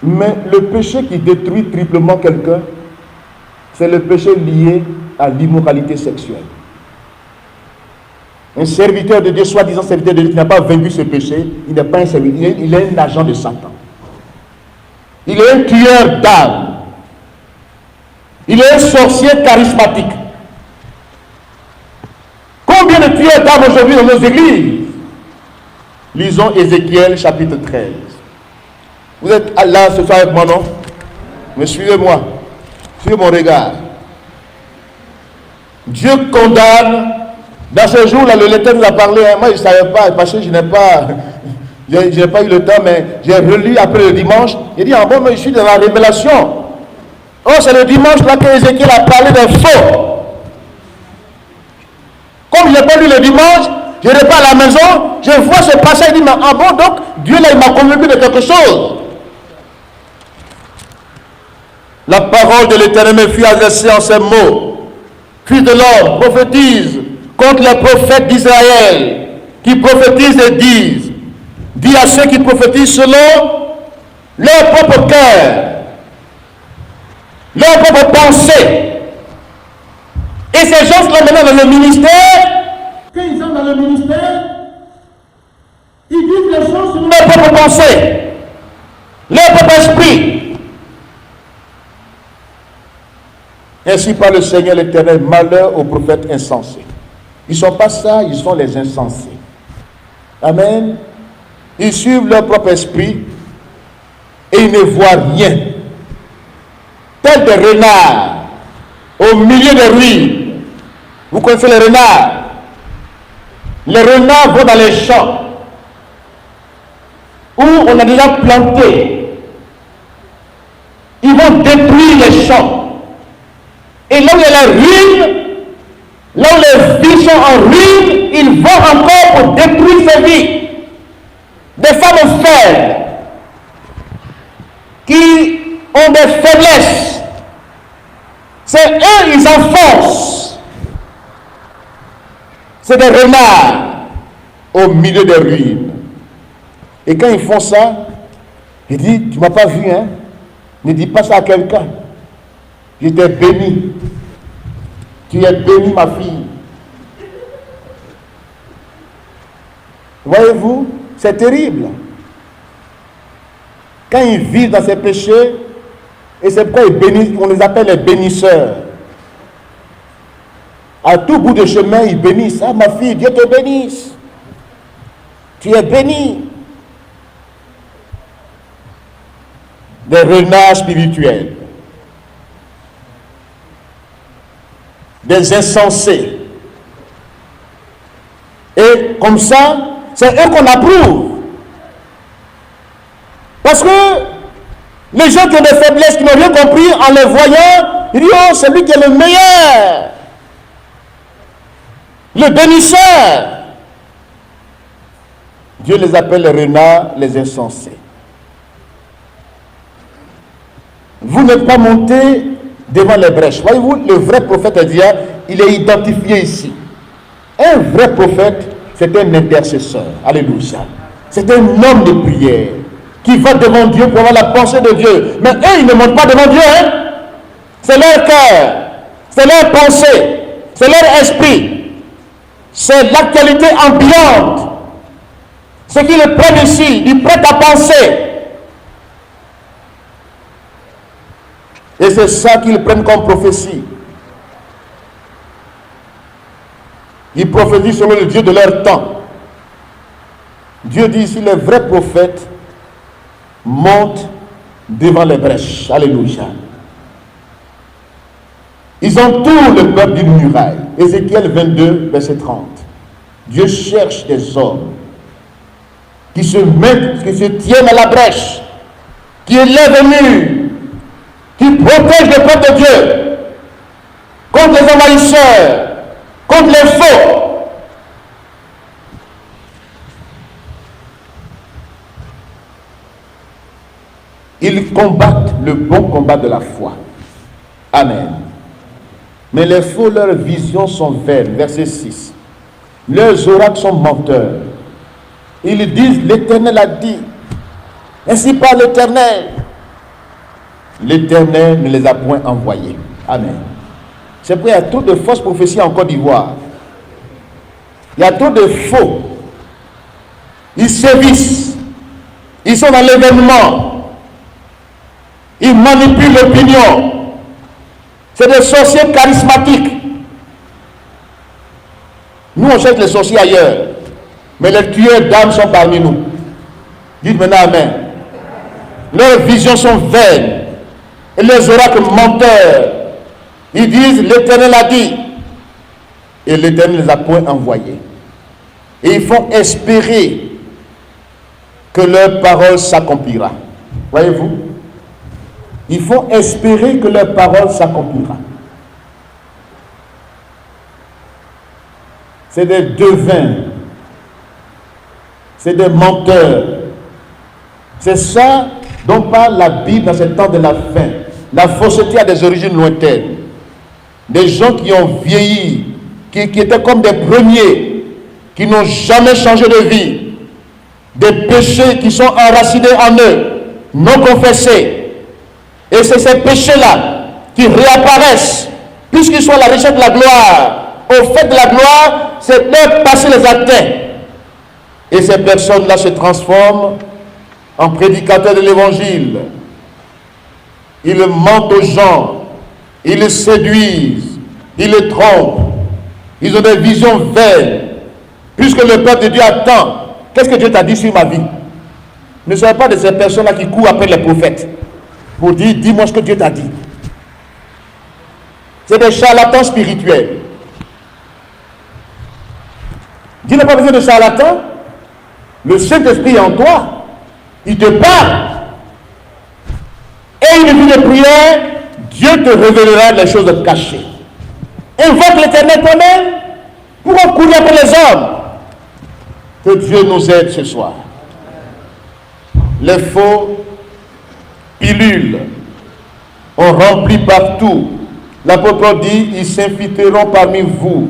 mais le péché qui détruit triplement quelqu'un, c'est le péché lié à l'immoralité sexuelle. Un serviteur de Dieu, soi-disant serviteur de Dieu, qui n'a pas vaincu ce péché, il n'est pas un serviteur, il est un agent de Satan. Il est un tueur d'âmes. Il est un sorcier charismatique. Combien de tueurs d'âmes aujourd'hui dans nos églises? Lisons Ézéchiel chapitre 13. Vous êtes là ce soir avec moi, non? Mais suivez-moi. Suivez mon regard. Dieu condamne. Dans ce jour-là, le lecteur nous a parlé. Moi, je ne savais pas, parce que je n'ai pas eu le temps, mais j'ai relu après le dimanche. Il dit, bon, mais je suis dans la révélation. Oh, c'est le dimanche là que Ézéchiel a parlé d'un faux. Comme je n'ai pas lu le dimanche, je repars à la maison, je vois ce passage, il dit, ah bon, donc Dieu là, il m'a convaincu de quelque chose. La parole de l'Éternel me fut adressée en ces mots. Fils de l'homme, prophétise contre les prophètes d'Israël, qui prophétisent et disent, dis à ceux qui prophétisent selon leur propre cœur, leur propre pensée. Et ces gens-là maintenant dans le ministère, quand ils sont dans le ministère, ils disent les choses sur leur propre pensée, leur propre esprit. Ainsi par le Seigneur l'Éternel, malheur aux prophètes insensés. Ils ne sont pas ça, ils sont les insensés. Amen. Ils suivent leur propre esprit et ils ne voient rien. Tels des renards au milieu des ruines. Vous connaissez les renards? Les renards vont dans les champs où on a déjà planté. Ils vont détruire les champs. Et là où il y a la ruine, là où les vies sont en ruine, ils vont encore pour détruire ces vies. Des femmes faibles qui ont des faiblesses. C'est eux, ils enfoncent. C'est des renards au milieu des ruines. Et quand ils font ça, ils disent, tu ne m'as pas vu, hein? Ne dis pas ça à quelqu'un. Je t'ai béni. Tu es bénie, ma fille. Voyez-vous, c'est terrible. Quand ils vivent dans ces péchés, et c'est pourquoi on les appelle les bénisseurs. À tout bout de chemin, ils bénissent. Ah, ma fille, Dieu te bénisse. Tu es bénie. Des renards spirituels. Des insensés. Et comme ça, c'est eux qu'on approuve. Parce que les gens qui ont des faiblesses, qui n'ont rien compris, en les voyant, ils disent, oh, c'est lui qui est le meilleur, le bénisseur. Dieu les appelle les renards, les insensés. Vous n'êtes pas monté devant les brèches. Voyez-vous, le vrai prophète Élia, il est identifié ici. Un vrai prophète, c'est un intercesseur. Alléluia. C'est un homme de prière qui va devant Dieu pour avoir la pensée de Dieu. Mais eux, ils ne montent pas devant Dieu. Hein? C'est leur cœur, c'est leur pensée, c'est leur esprit. C'est l'actualité ambiante. Ce qu'ils prennent ici, ils prêtent à penser. Et c'est ça qu'ils prennent comme prophétie. Ils prophétisent selon le Dieu de leur temps. Dieu dit ici, les vrais prophètes montent devant les brèches. Alléluia. Ils entourent le peuple d'une muraille. Ézéchiel 22, verset 30. Dieu cherche des hommes qui se mettent, qui se tiennent à la brèche, qui élèvent le mur, qui protègent le peuple de Dieu contre les envahisseurs, contre les faux. Ils combattent le bon combat de la foi. Amen. Mais les faux, leurs visions sont vaines. Verset 6. Leurs oracles sont menteurs. Ils disent, l'Éternel a dit. Ainsi parle l'Éternel. L'Éternel ne les a point envoyés. Amen. C'est pourquoi il y a trop de fausses prophéties en Côte d'Ivoire. Il y a trop de faux. Ils sévissent. Ils sont dans l'événement. Ils manipulent l'opinion. C'est des sorciers charismatiques. Nous, on cherche les sorciers ailleurs. Mais les tueurs d'âmes sont parmi nous. Dites maintenant Amen. Leurs visions sont vaines. Et les oracles menteurs. Ils disent, l'Éternel a dit. Et l'Éternel ne les a point envoyés. Et ils font espérer que leur parole s'accomplira. Voyez-vous? Ils font espérer que leur parole s'accomplira. C'est des devins. C'est des menteurs. C'est ça dont parle la Bible dans ce temps de la fin. La fausseté a des origines lointaines. Des gens qui ont vieilli, qui étaient comme des premiers, qui n'ont jamais changé de vie. Des péchés qui sont enracinés en eux, non confessés. Et c'est ces péchés-là qui réapparaissent, puisqu'ils sont à la recherche de la gloire. Au fait de la gloire, c'est leur passé les atteint. Et ces personnes-là se transforment en prédicateurs de l'évangile. Ils mentent aux gens, ils les séduisent, ils les trompent. Ils ont des visions vaines. Puisque le peuple de Dieu attend, qu'est-ce que Dieu t'a dit sur ma vie? Ne soyez pas de ces personnes-là qui courent après les prophètes pour dire, dis-moi ce que Dieu t'a dit. C'est des charlatans spirituels. Dieu n'a pas besoin de charlatans. Le Saint-Esprit est en toi. Il te parle. Et une vie de prière, Dieu te révélera les choses cachées. Invoque l'Éternel toi-même. Pourquoi courir après les hommes? Que Dieu nous aide ce soir. Les faux pilules ont rempli partout. L'apôtre dit, ils s'infiltreront parmi vous.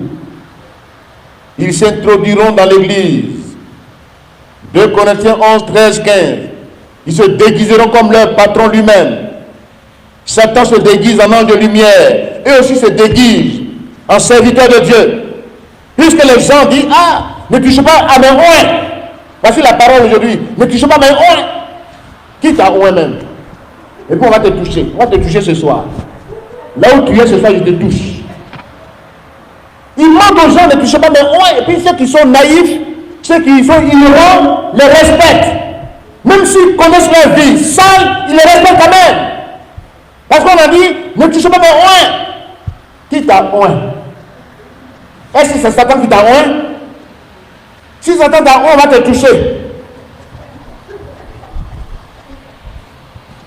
Ils s'introduiront dans l'église. 2 Corinthiens 11, 13, 15. Ils se déguiseront comme leur patron lui-même. Satan se déguise en ange de lumière. Eux aussi se déguisent en serviteurs de Dieu. Puisque les gens disent, ah, ne touchez pas à mes oins. Voici la parole aujourd'hui. Ne touchez pas à mes oins. Quitte à oin même. Et puis on va te toucher. On va te toucher ce soir. Là où tu es ce soir, je te touche. Ils mentent aux gens, ne touchez pas mes oins. Et puis ceux qui sont naïfs, ceux qui sont ignorants, les respectent. Même s'ils connaissent leur vie sale, ils les respectent quand même. Parce qu'on a dit, ne touchez pas mes oins. Qui t'a oint? Est-ce que c'est Satan qui t'a oint? Si Satan d'en haut va te toucher,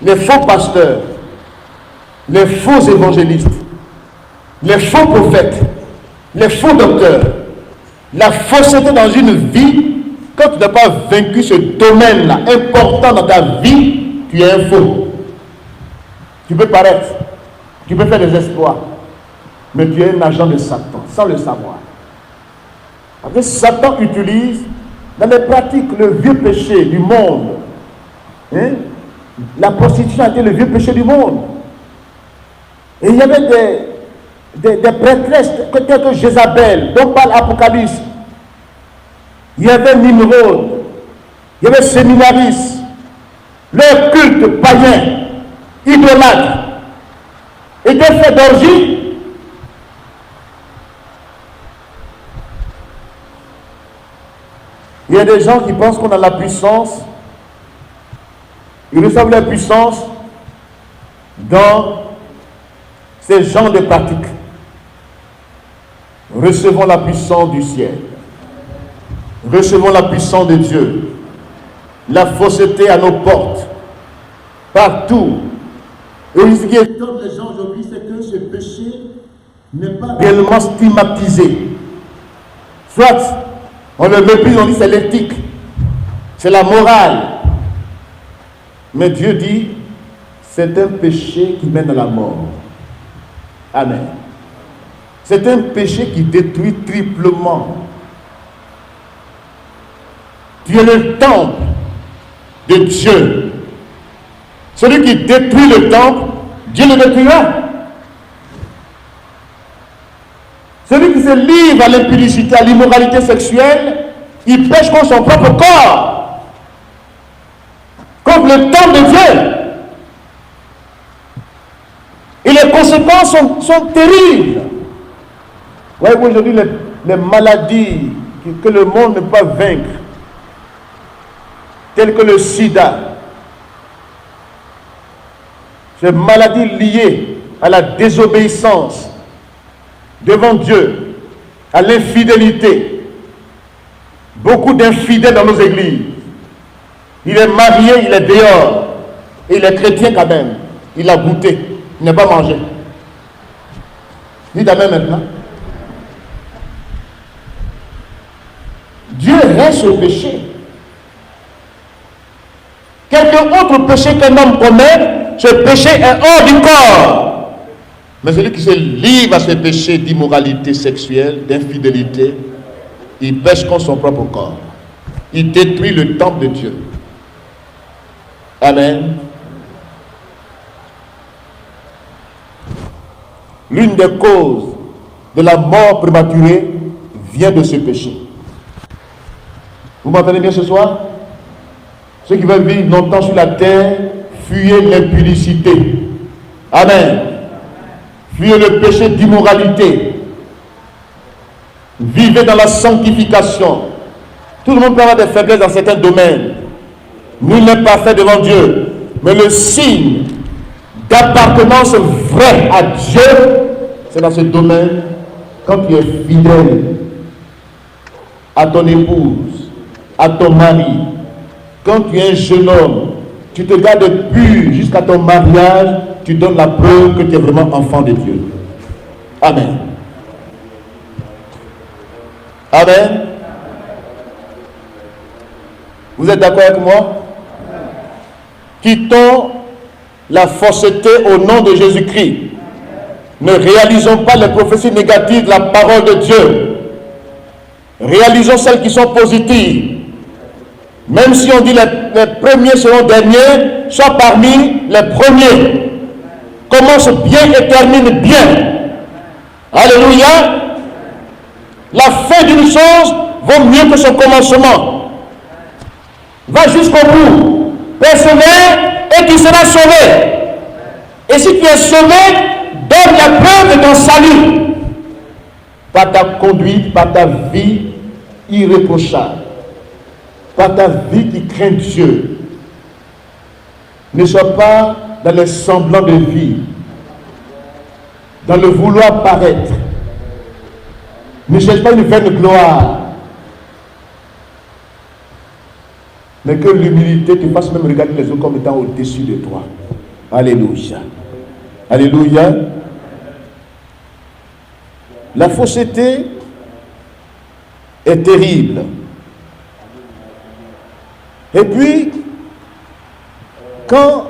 les faux pasteurs, les faux évangélistes, les faux prophètes, les faux docteurs, la fausseté dans une vie, quand tu n'as pas vaincu ce domaine-là important dans ta vie, tu es un faux. Tu peux paraître, tu peux faire des exploits, mais tu es un agent de Satan, sans le savoir. Parce que Satan utilise dans les pratiques le vieux péché du monde. La prostitution a été le vieux péché du monde. Et il y avait des prêtresses telles que Jézabel, dont parle Apocalypse. Il y avait Nimrod, il y avait Séminaris, leur culte païen, idolâtre, était fait d'orgie. Il y a des gens qui pensent qu'on a la puissance. Ils reçoivent la puissance dans ces genres de pratiques. Recevons la puissance du ciel. Recevons la puissance de Dieu. La fausseté à nos portes. Partout. Et ce qui étonne les gens aujourd'hui, c'est que ce péché n'est pas réellement stigmatisé. Soit on le méprise, on dit c'est l'éthique, c'est la morale. Mais Dieu dit, c'est un péché qui mène à la mort. Amen. C'est un péché qui détruit triplement. Tu es le temple de Dieu. Celui qui détruit le temple, Dieu le détruira. Celui qui se livre à l'impudicité, à l'immoralité sexuelle, il pêche contre son propre corps, contre le temple de Dieu. Et les conséquences sont terribles. Vous voyez aujourd'hui les maladies que le monde ne peut pas vaincre, telles que le sida, ces maladies liées à la désobéissance devant Dieu, à l'infidélité. Beaucoup d'infidèles dans nos églises. Il est marié, il est dehors. Et il est chrétien quand même. Il a goûté, il n'a pas mangé. Dites amen maintenant. Dieu reste au péché. Quelque autre péché qu'un homme commet, ce péché est hors du corps. Mais celui qui se livre à ce péché d'immoralité sexuelle, d'infidélité, il pêche contre son propre corps. Il détruit le temple de Dieu. Amen. L'une des causes de la mort prématurée vient de ce péché. Vous m'entendez bien ce soir? Ceux qui veulent vivre longtemps sur la terre, fuyez l'impudicité. Amen. Fuyez le péché d'immoralité. Vivez dans la sanctification. Tout le monde peut avoir des faiblesses dans certains domaines. Nul n'est parfait devant Dieu. Mais le signe d'appartenance vraie à Dieu, c'est dans ce domaine, quand tu es fidèle à ton épouse, à ton mari, quand tu es un jeune homme, tu te gardes pur jusqu'à ton mariage, tu donnes la preuve que tu es vraiment enfant de Dieu. Amen. Amen. Vous êtes d'accord avec moi? Quittons la fausseté au nom de Jésus-Christ. Ne réalisons pas les prophéties négatives de la parole de Dieu. Réalisons celles qui sont positives. Même si on dit les premiers seront derniers, sois parmi les premiers. Commence bien et termine bien. Alléluia. La fin d'une chose vaut mieux que son commencement. Va jusqu'au bout. Persévère et tu seras sauvé. Et si tu es sauvé, donne la preuve de ton salut. Par ta conduite, par ta vie irréprochable. Par ta vie qui craint Dieu. Ne sois pas dans les semblants de vie, dans le vouloir paraître. Ne cherche pas une vaine gloire. Mais que l'humilité te fasse même regarder les autres comme étant au-dessus de toi. Alléluia. Alléluia. La fausseté est terrible. Et puis, quand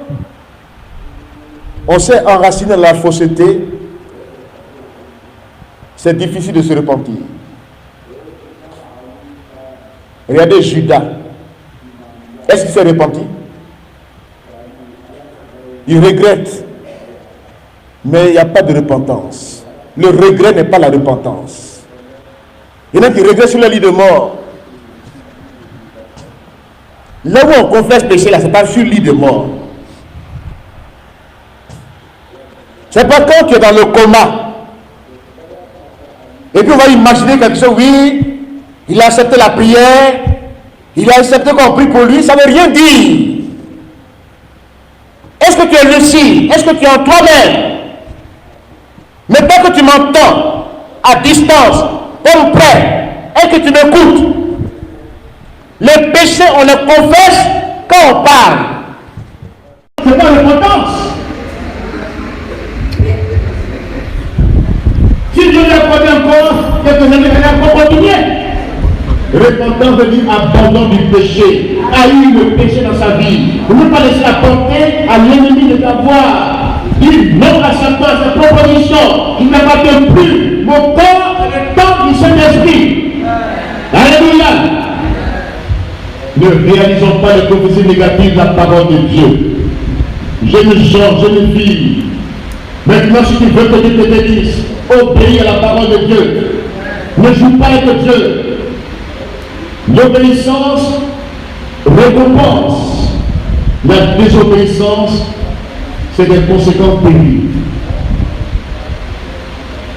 on s'est enraciné dans la fausseté, c'est difficile de se repentir. Regardez Judas. Est-ce qu'il s'est repenti? Il regrette. Mais il n'y a pas de repentance. Le regret n'est pas la repentance. Il y en a qui regrettent sur le lit de mort. Là où on confesse péché, là, ce n'est pas sur le lit de mort. C'est pas quand tu es dans le coma. Et puis on va imaginer quelque chose, oui, il a accepté la prière, il a accepté qu'on prie pour lui, ça ne veut rien dire. Est-ce que tu es lucide? Est-ce que tu es en toi-même? Mais pas que tu m'entends à distance, comme près, et que tu m'écoutes. Les péchés, on les confesse quand on parle. C'est pas repentance. Si Dieu lui a accordé encore quelques années, il va continuer. Repentance veut dire abandon du péché, haïr le péché dans sa vie. Ne pas laisser la porter à l'ennemi de ta voix. Dire non à Satan, à sa proposition. Il n'appartient plus. Mon corps est le temple du Saint-Esprit. Alléluia. Ne réalisons pas les prophéties négatives de la parole de Dieu. Jeunes gens, jeunes filles, maintenant si tu veux que Dieu te bénisse, obéis à la parole de Dieu. Ne joue pas avec Dieu. L'obéissance récompense. La désobéissance, c'est des conséquences terribles.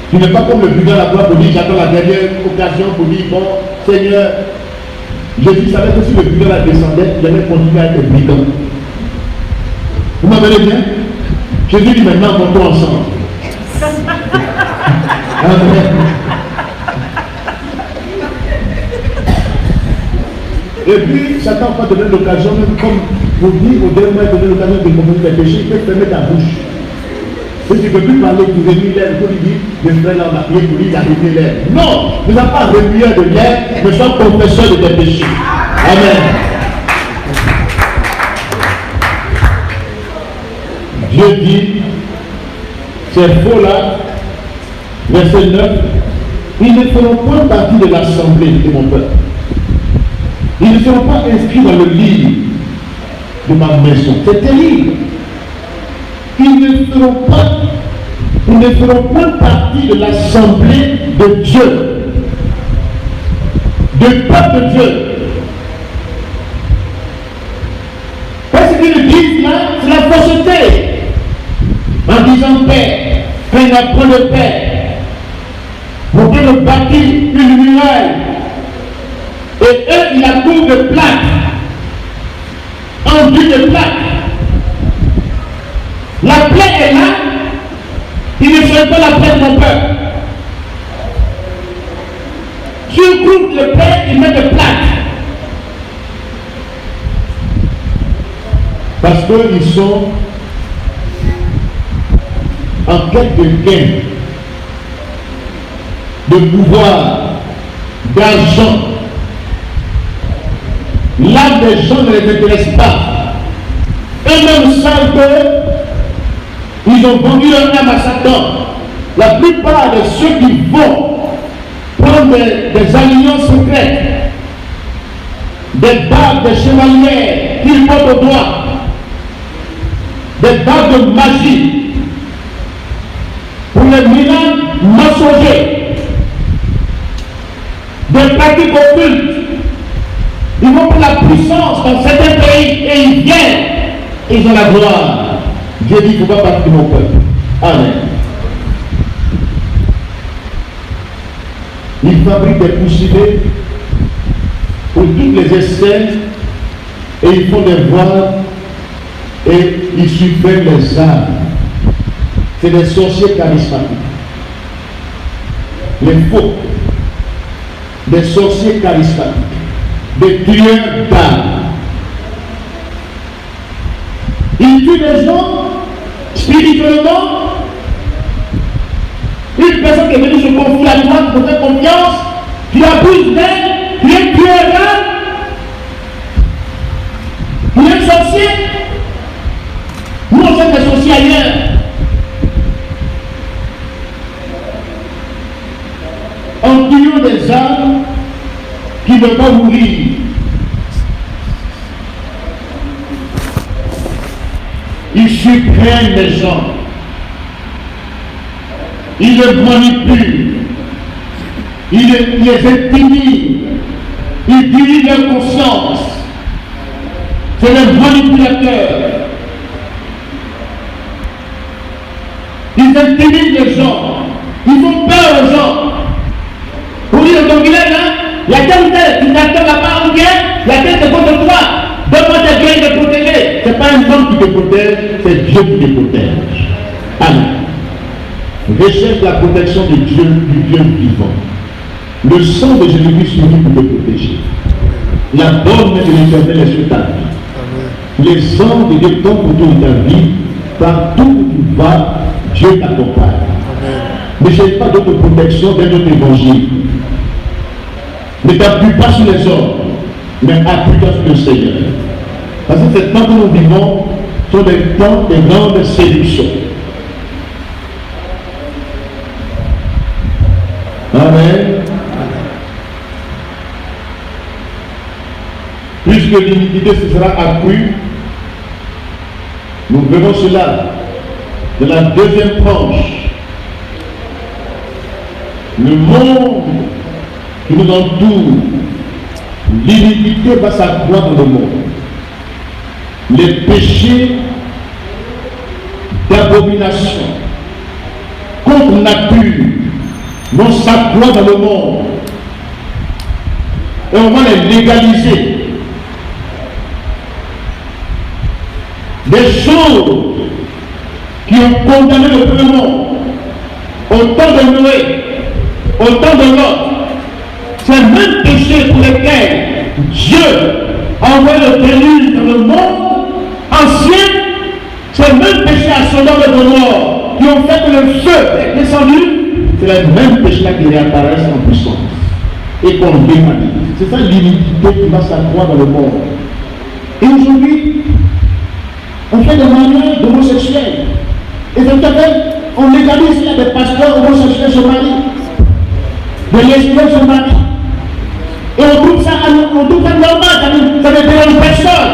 Tu n'es pas comme le brigand à la gloire pour dire j'attends la dernière occasion pour dire bon Seigneur, Jésus savait que si le brigand la descendait, il allait continuer à être brigand. Vous m'avez bien? Jésus dit maintenant montons ensemble. Amen. Et puis, Satan va donner l'occasion, même comme vous dites, au dernier moment, donner l'occasion de commettre des péchés, il peut fermer ta bouche. Si tu ne peux plus parler pour remuer l'air, pour lui dire, le frère là, on a prié pour lui, il a remué l'air. Non, nous n'avons pas remué de l'air, nous sommes confesseurs de tes péchés. Amen. Dieu dit, ces faux-là, verset 9, ils ne feront point partie de l'assemblée de mon peuple. Ils ne seront pas inscrits dans le livre de ma maison. C'est terrible. Ils ne feront pas partie de l'assemblée de Dieu, du peuple de Dieu. Parce qu'ils disent là, c'est la fausseté. En disant Père, quand il apprend le Père, pour que le bâtir une muraille. Et eux, ils la couvrent de plaques, enduits de plaques. La plaie est là, ils ne sont pas la plaie de mon peuple. Sur le groupe de plaie, ils mettent des plaques. Parce qu'ils sont en quête de gain, de pouvoir, d'argent. L'âme des gens ne les intéresse pas. Eux-mêmes savent qu'ils ont vendu leur âme à Satan. La plupart de ceux qui vont prendre des alliances secrètes, des bagues de chevaliers qu'ils portent au doigt, des bagues de magie, pour les miracles mensongers, des pratiques occultes. Ils vont pour la puissance dans certains pays et ils viennent. Ils ont la gloire. Dieu dit qu'il ne faut pas partir de mon peuple. Amen. Ils fabriquent des coussinets pour toutes les escènes et ils font des voiles et ils subissent les âmes. C'est des sorciers charismatiques. Les faux. Des sorciers charismatiques. Des tueurs d'âmes. Il tue les gens spirituellement. Une personne qui est venue se confier à toi, qui te fait confiance, qui abuse d'elle, qui est tueur, qui est sorcier. Nous, on sait des sorciers ailleurs. En tuant des âmes qui ne veulent pas mourir. Il supprime les gens. Il les manipule. Il les intimide. Il dirige leur conscience. C'est les manipulateurs. Ils intimident les gens. Ils font peur aux gens. Pour dire dans ton village, il y a tel ou tel qui t'attend là-bas, ou bien il y a tel qui est contre toi. Donne-moi tes biens, il te protéger. Ce n'est pas un homme qui te protège, c'est Dieu qui te protège. Amen. Recherche la protection de Dieu, du Dieu vivant. Le sang de Jésus-Christ suffit pour te protéger. La bonne main de l'Éternel est sur ta vie. Les anges de Dieu tombent autour de ta vie. Partout où tu vas, Dieu t'accompagne. Ne cherche pas d'autre protection d'un autre évangile. Ne t'appuie pas sur les hommes, mais appuie-toi sur le Seigneur. Parce que ces temps que nous vivons sont des temps de grande séduction. Amen. Puisque l'iniquité se sera accrue, nous verrons cela de la deuxième tranche. Le monde qui nous entoure, l'iniquité va s'accroître dans le monde. Les péchés d'abomination contre nature vont s'accroître dans le monde. Et on va les légaliser. Des choses qui ont condamné le peuple monde au temps de Noé, au temps de Lot, ces mêmes péchés pour lesquels Dieu a envoyé le déluge dans le monde ancien, ces mêmes péchés ascendants de mort qui ont fait que le feu est descendu, c'est les mêmes péchés-là qui réapparaissent en puissance et qu'on démanise. C'est ça l'iniquité qui va s'accroître dans le monde. Et aujourd'hui, on fait des mariages d'homosexuels. Et on légalise, il y a des pasteurs homosexuels se marient, des lesbiennes se marient. Et on trouve ça normal, ça ne dérange personne.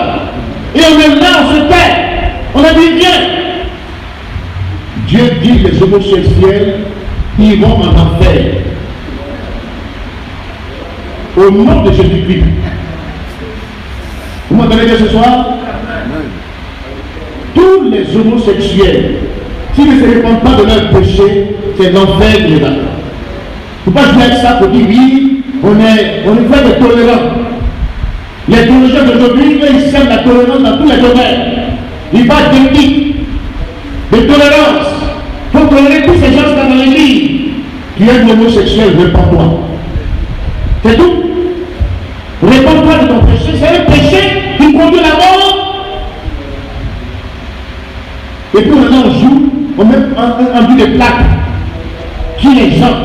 Et on est là, on se tait, on a dit bien. Dieu dit que les homosexuels iront en enfer. Au nom de Jésus-Christ. Vous m'entendez bien ce soir? Tous les homosexuels, s'ils ne se répandent pas de leur péché, c'est l'enfer qui les attend. Il ne faut pas jouer avec ça pour dire oui, on est fait des tolérants. Les théologiens d'aujourd'hui, ils sèment la tolérance dans tous les domaines. Ils parlent d'éthique, de tolérance. Il faut tolérer tous ces gens dans l'église. Tu es homosexuel, répands-toi. C'est tout. Répands-toi de ton péché. C'est un péché qui conduit à la mort. Et puis maintenant on joue, on met en vue des plaques sur les gens,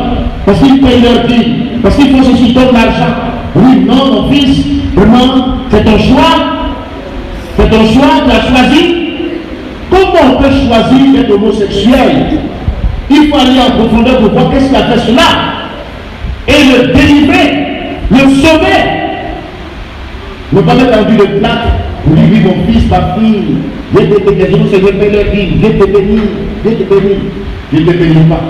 parce qu'ils payent leur vie, parce qu'ils font ceci, donnent l'argent. Oui, non, mon fils, vraiment, c'est ton choix, tu as choisi. Comment on peut choisir d'être homosexuel? Il faut aller en profondeur pour voir qu'est-ce qui a fait cela, et le délivrer, le sauver. Ne pas mettre en vue des plaques. Oui, oui, mon fils, ma fille, Dieu te bénit, les gens se répètent leur vie, Dieu te bénit, Dieu te bénit. Dieu ne te bénit pas.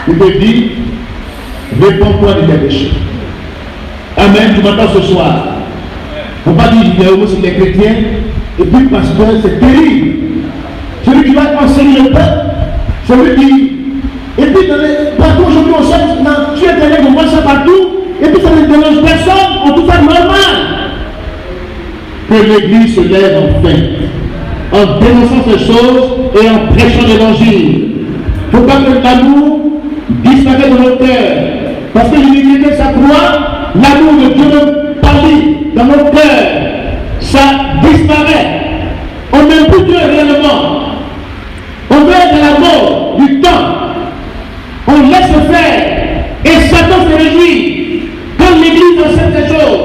Il te dit, réponds-toi de tes péchés. Amen, tu m'entends ce soir. Il ne faut pas dire, il y a aussi les chrétiens, et puis pasteur, c'est terrible. Celui qui va enseigner le peuple, celui qui. Et puis, partout aujourd'hui, on cherche, tu es allé, on voit ça partout, et puis ça ne dérange personne, on trouve ça normal. Que l'Église se lève enfin, en dénonçant ces choses et en prêchant l'évangile. Il ne faut pas que l'amour disparaisse de nos cœurs. Parce que l'iniquité s'accroît, l'amour de Dieu parle dans nos cœurs. ça disparaît. On n'aime plus Dieu réellement. On veut être à la mort du temps. On laisse faire. Et Satan se réjouit. Quand l'Église enseigne ces choses.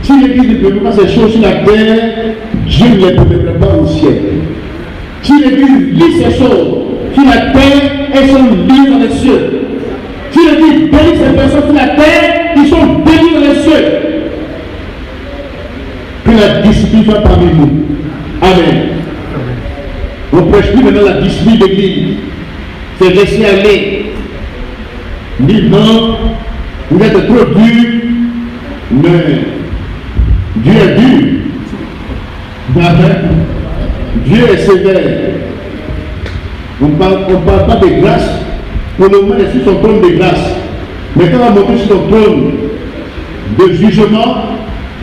Si l'Église ne permet pas ces choses sur la terre, Dieu ne les permettra pas au ciel. Si l'Église lit ces choses sur la terre, elles sont liées dans les cieux. Si l'Église bénit ces personnes sur la terre, ils sont bénis dans les cieux. Que la discipline soit parmi nous. Amen. On ne prêche plus maintenant la discipline d'église. C'est laisser aller. Ni non, vous êtes trop dur, mais Dieu est dur. Dieu est sévère. On ne parle pas de grâce. Pour le moment, il est sur son trône de grâce. Mais quand on va monter sur son trône de jugement,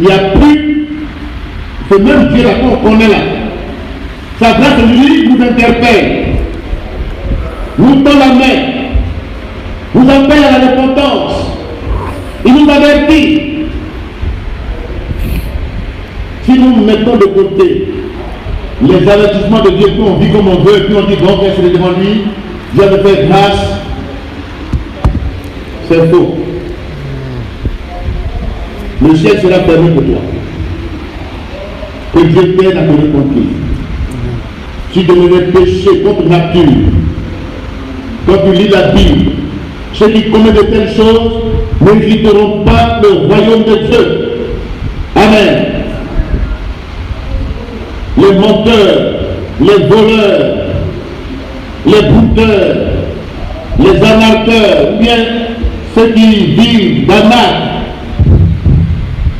il n'y a plus ce même Dieu là qu'on connaît là. Sa grâce de lui nous interpelle, nous tend la main, nous appelle à la repentance, il nous avertit. Si nous mettons de côté les avertissements de Dieu, puis on vit comme on veut, puis on dit bon, qu'est-ce devant lui, Dieu me fait grâce, c'est faux. Le ciel sera permis pour toi. Que Dieu t'aide à te repentir. Si tu devais pécher contre nature, quand tu lis la Bible, ceux qui commettent de telles choses n'hériteront pas le royaume de Dieu. Amen. Les menteurs, les voleurs, les brouteurs, les arnaqueurs, ou bien ceux qui vivent d'arnaque,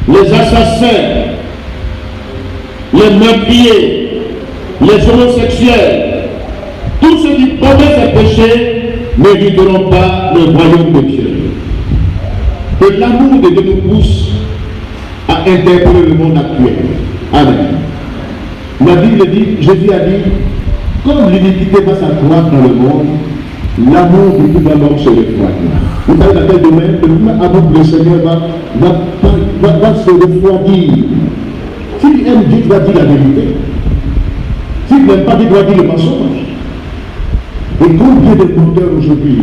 les assassins, les meurtriers, les homosexuels, tous ceux qui commettent ces péchés n'hériteront pas le royaume de Dieu. Que l'amour de Dieu nous pousse à interpeller le monde actuel. Amen. La Bible dit, Jésus a dit, comme l'iniquité va s'accroître dans le monde, l'amour de tout l'homme se refroidit. Vous savez dans quel domaine le même amour pour le Seigneur va se refroidir. S'il aime Dieu, il doit dire la vérité. S'il n'aime pas Dieu, il doit dire le mensonge. Et combien de menteurs aujourd'hui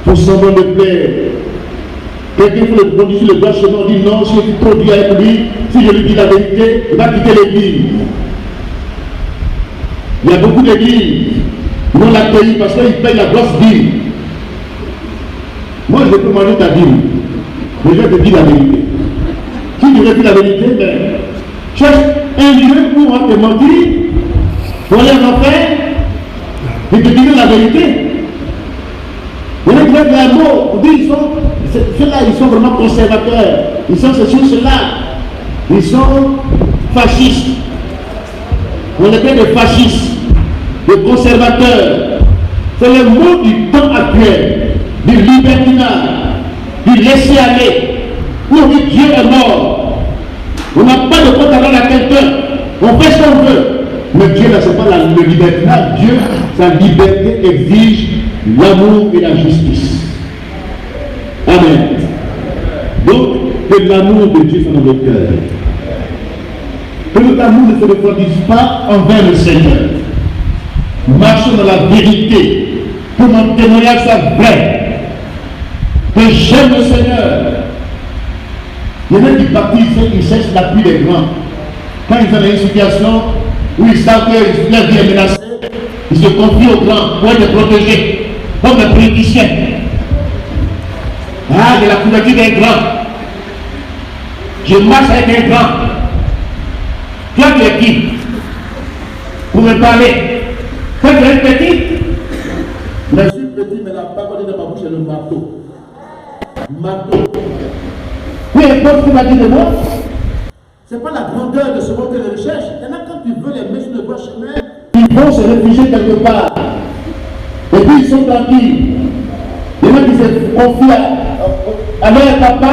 font semblant de plaire? Quelqu'un fait le produit sur le droit chemin, dit non, si je suis trop dur avec lui, si je lui dis la vérité, il va quitter l'église. Il y a beaucoup d'églises qui vont l'accueillir parce qu'ils payent la grosse dîme. Moi, je peux manger ta dîme, mais je vais te dire la vérité. Si tu veux dire la vérité, ben, cherche un lieu où on te mentir, pour aller en enfer, et te dire la vérité. Il y en a qui veulent un mot, on dit ceux-là, ils sont vraiment conservateurs, ils sont ceci ou cela, ils sont fascistes. On est plein de fascistes, de conservateurs. C'est le mot du temps actuel, du libertinage, du laisser-aller. Où on dit Dieu est mort. On n'a pas de compte à rendre à quelqu'un. On fait ce qu'on veut. Mais Dieu, là, ce n'est pas le libertinage. Dieu, sa liberté exige l'amour et la justice. Amen. Donc, que l'amour de Dieu soit dans nos cœurs. Que notre amour ne se refroidisse pas envers le Seigneur. Marchons dans la vérité. Que mon témoignage soit vrai. Que j'aime le Seigneur. Il y en a qui baptisent, ils cherchent l'appui des grands. Quand ils sont dans une situation où ils savent que leur vie est menacée, ils se confient aux grands pour être protégés, comme les politiciens. Ah, de la couverture des grands. Je marche avec un grand. Toi, tu es qui? Pour me parler. Toi, tu es petit? Je suis petit, mais la parole de ma bouche est le marteau. Marteau. Peu importe ce qu'il va dire de moi, ce n'est pas la grandeur de ce monde que je recherche. Il y en a quand tu veux les mettre sur le droit chemin, ils vont se réfugier quelque part. Et puis ils sont tranquilles. Il y en a qui se confient à leur papa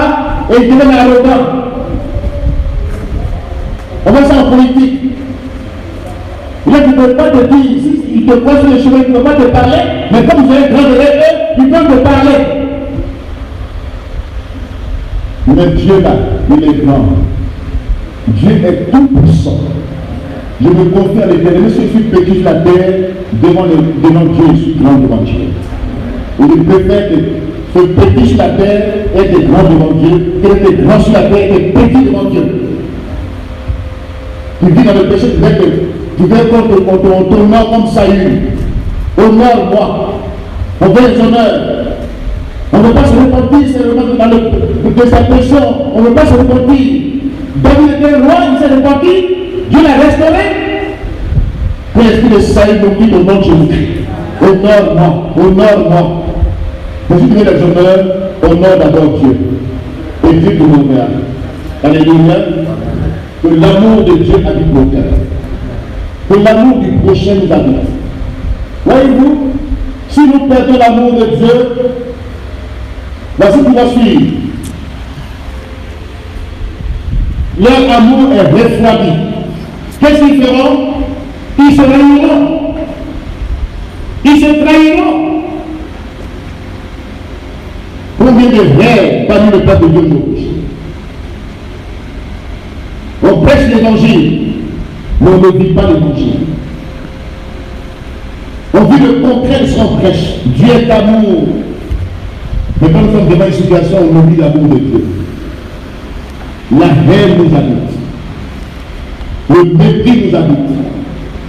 et ils deviennent arrogants. On voit ça en politique. Il y en a qui ne peuvent pas te dire, si ils te croisent sur le chemin, ils ne peuvent pas te parler, mais comme vous êtes grand de eux, ils peuvent te parler. Mais Dieu là, il est grand. Dieu est tout puissant. Je me confie à l'Éternel, si je suis petit la terre, devant Dieu, je suis grand devant Dieu. Et je préfère que ce petit sur la terre était grand devant Dieu, que était grand sur la terre était petit devant Dieu. Tu vis dans le péché, tu veux qu'on t'honore comme Saül. Honore-moi. On veut les honneurs. On ne veut pas se repentir seulement de sa pression. On ne veut pas se repentir. David était roi, il s'est repenti. Dieu l'a restauré. Que l'esprit de Saül nous dit au nom de Jésus-Christ. Honore-moi, honore-moi. Mais si tu veux les honneurs, honore d'abord Dieu. Et Dieu te honorera. Alléluia. Que l'amour de Dieu habite nos cœurs. Que l'amour du prochain nous habite. Voyez-vous, si nous perdons l'amour de Dieu, voici qui va suivre. Leur amour est refroidi. Qu'est-ce qu'ils feront? Ils se réuniront. Ils se trahiront. Combien de vrais parmi le peuple de Dieu aujourd'hui? On prêche l'évangile, mais on ne vit pas l'évangile. On vit le concret de son prêche. Dieu est amour. Mais quand nous sommes devant une situation où on oublie l'amour de Dieu, la haine nous habite. Le mépris nous habite.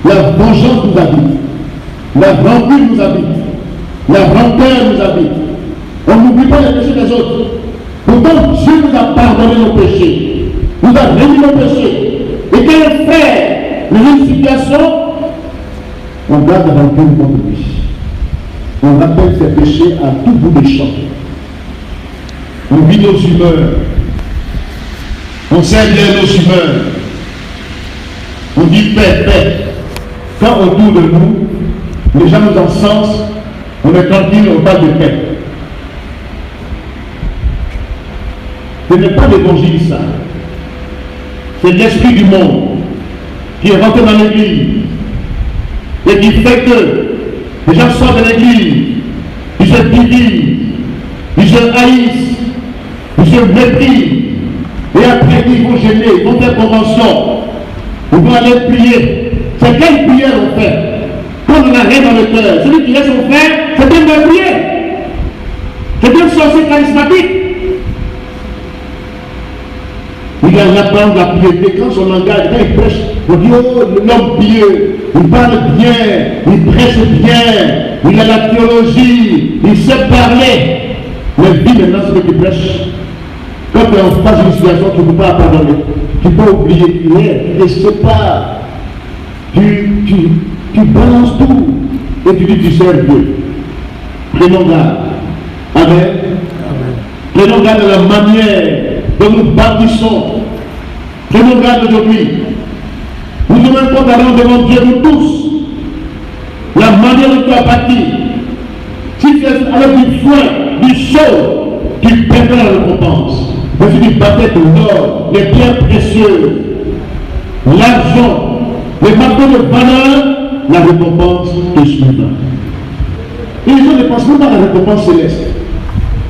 La vengeance nous habite. La rancune nous habite. La rancœur nous habite. On n'oublie pas les péchés des autres. Pourtant, Dieu nous a pardonné nos péchés. Nous a réduit nos péchés. Et quand on fait une situation, on garde la rancune contre lui. On rappelle ses péchés à tout bout de champ. On vit nos humeurs. On sait bien nos humeurs. On dit paix, paix. Quand autour de nous, les gens nous encensent, on est tranquille, on parle de paix. Ce n'est pas l'évangile ça. C'est l'esprit du monde qui est rentré dans l'église et qui fait que les gens sortent de l'église, ils se divisent, ils se haïssent, ils se méprisent, et après ils vont gêner, ils vont faire convention, ils vont aller prier. C'est quelle prière on fait? Quand on n'a rien dans le cœur, celui qui laisse son frère, c'est bien de prier. C'est bien de sorcier charismatique. Il a l'apparence de la piété. Quand son langage, quand il prêche, on dit oh, l'homme pieux, il parle bien, il prêche bien, il a la théologie, il sait parler. Mais dis maintenant ce que tu prêches. Quand tu es en face d'une situation, tu ne peux pas pardonner. Tu peux oublier, tu ne sais pas. Tu balances tout et tu dis tu sers Dieu. Prenons garde. Amen. Prenons garde de la manière dont nous bâtissons. Prenons garde aujourd'hui. Nous devons un compte à rendre devant Dieu, nous tous. La manière dont tu as bâti. Si tu es avec du foin, du chaud, tu perdras la récompense. Mais si tu battais de l'or, les pierres précieuses, l'argent, les marteaux de valeur, la récompense te suivra. Et les gens ne pensent même pas à la récompense céleste.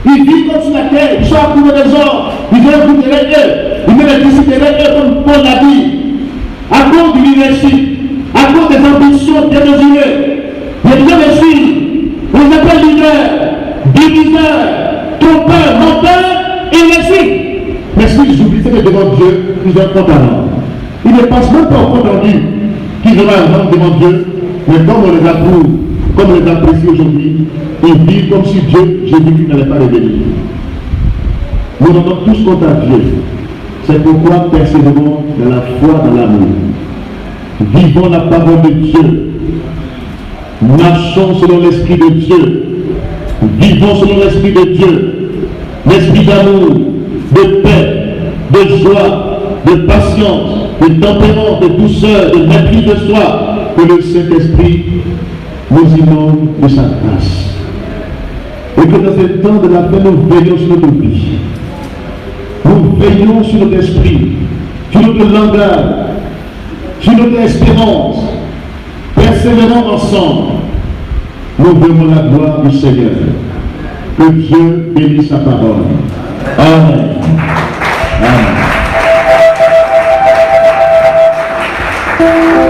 Ils vivent comme sur la terre, ils sont à couvert des hommes, ils veulent goûter eux, ils mettent les disciples eux comme Paul l'a dit. À cause du leadership, à cause des ambitions démesurées, les gens les suivent, on les appelle leaders, diviseurs, trompeurs, menteurs, et les suivent. Mais s'ils oublient que devant Dieu, ils ont un compte à rendre. Ils ne pensent même pas au compte rendu qu'ils auront à rendre devant Dieu, mais comme on les approuve, comme on les apprécie aujourd'hui, ils vivent comme si Dieu, Jésus-Christ n'allait pas revenir. Nous rendons tous compte à Dieu. C'est pourquoi persévérons dans la foi, dans l'amour. Vivons la parole de Dieu. Marchons selon l'esprit de Dieu. Vivons selon l'esprit de Dieu. L'esprit d'amour, de paix, de joie, de patience, de tempérance, de douceur, de maîtrise de soi, que le Saint-Esprit nous inonde de sa grâce. Et que dans ce temps de la paix, nous veillons sur notre vie. Nous veillons sur notre esprit, sur notre langage, sur notre espérance. Persévérons ensemble. Nous voulons la gloire du Seigneur. Que Dieu bénisse sa parole. Amen. Amen. Amen.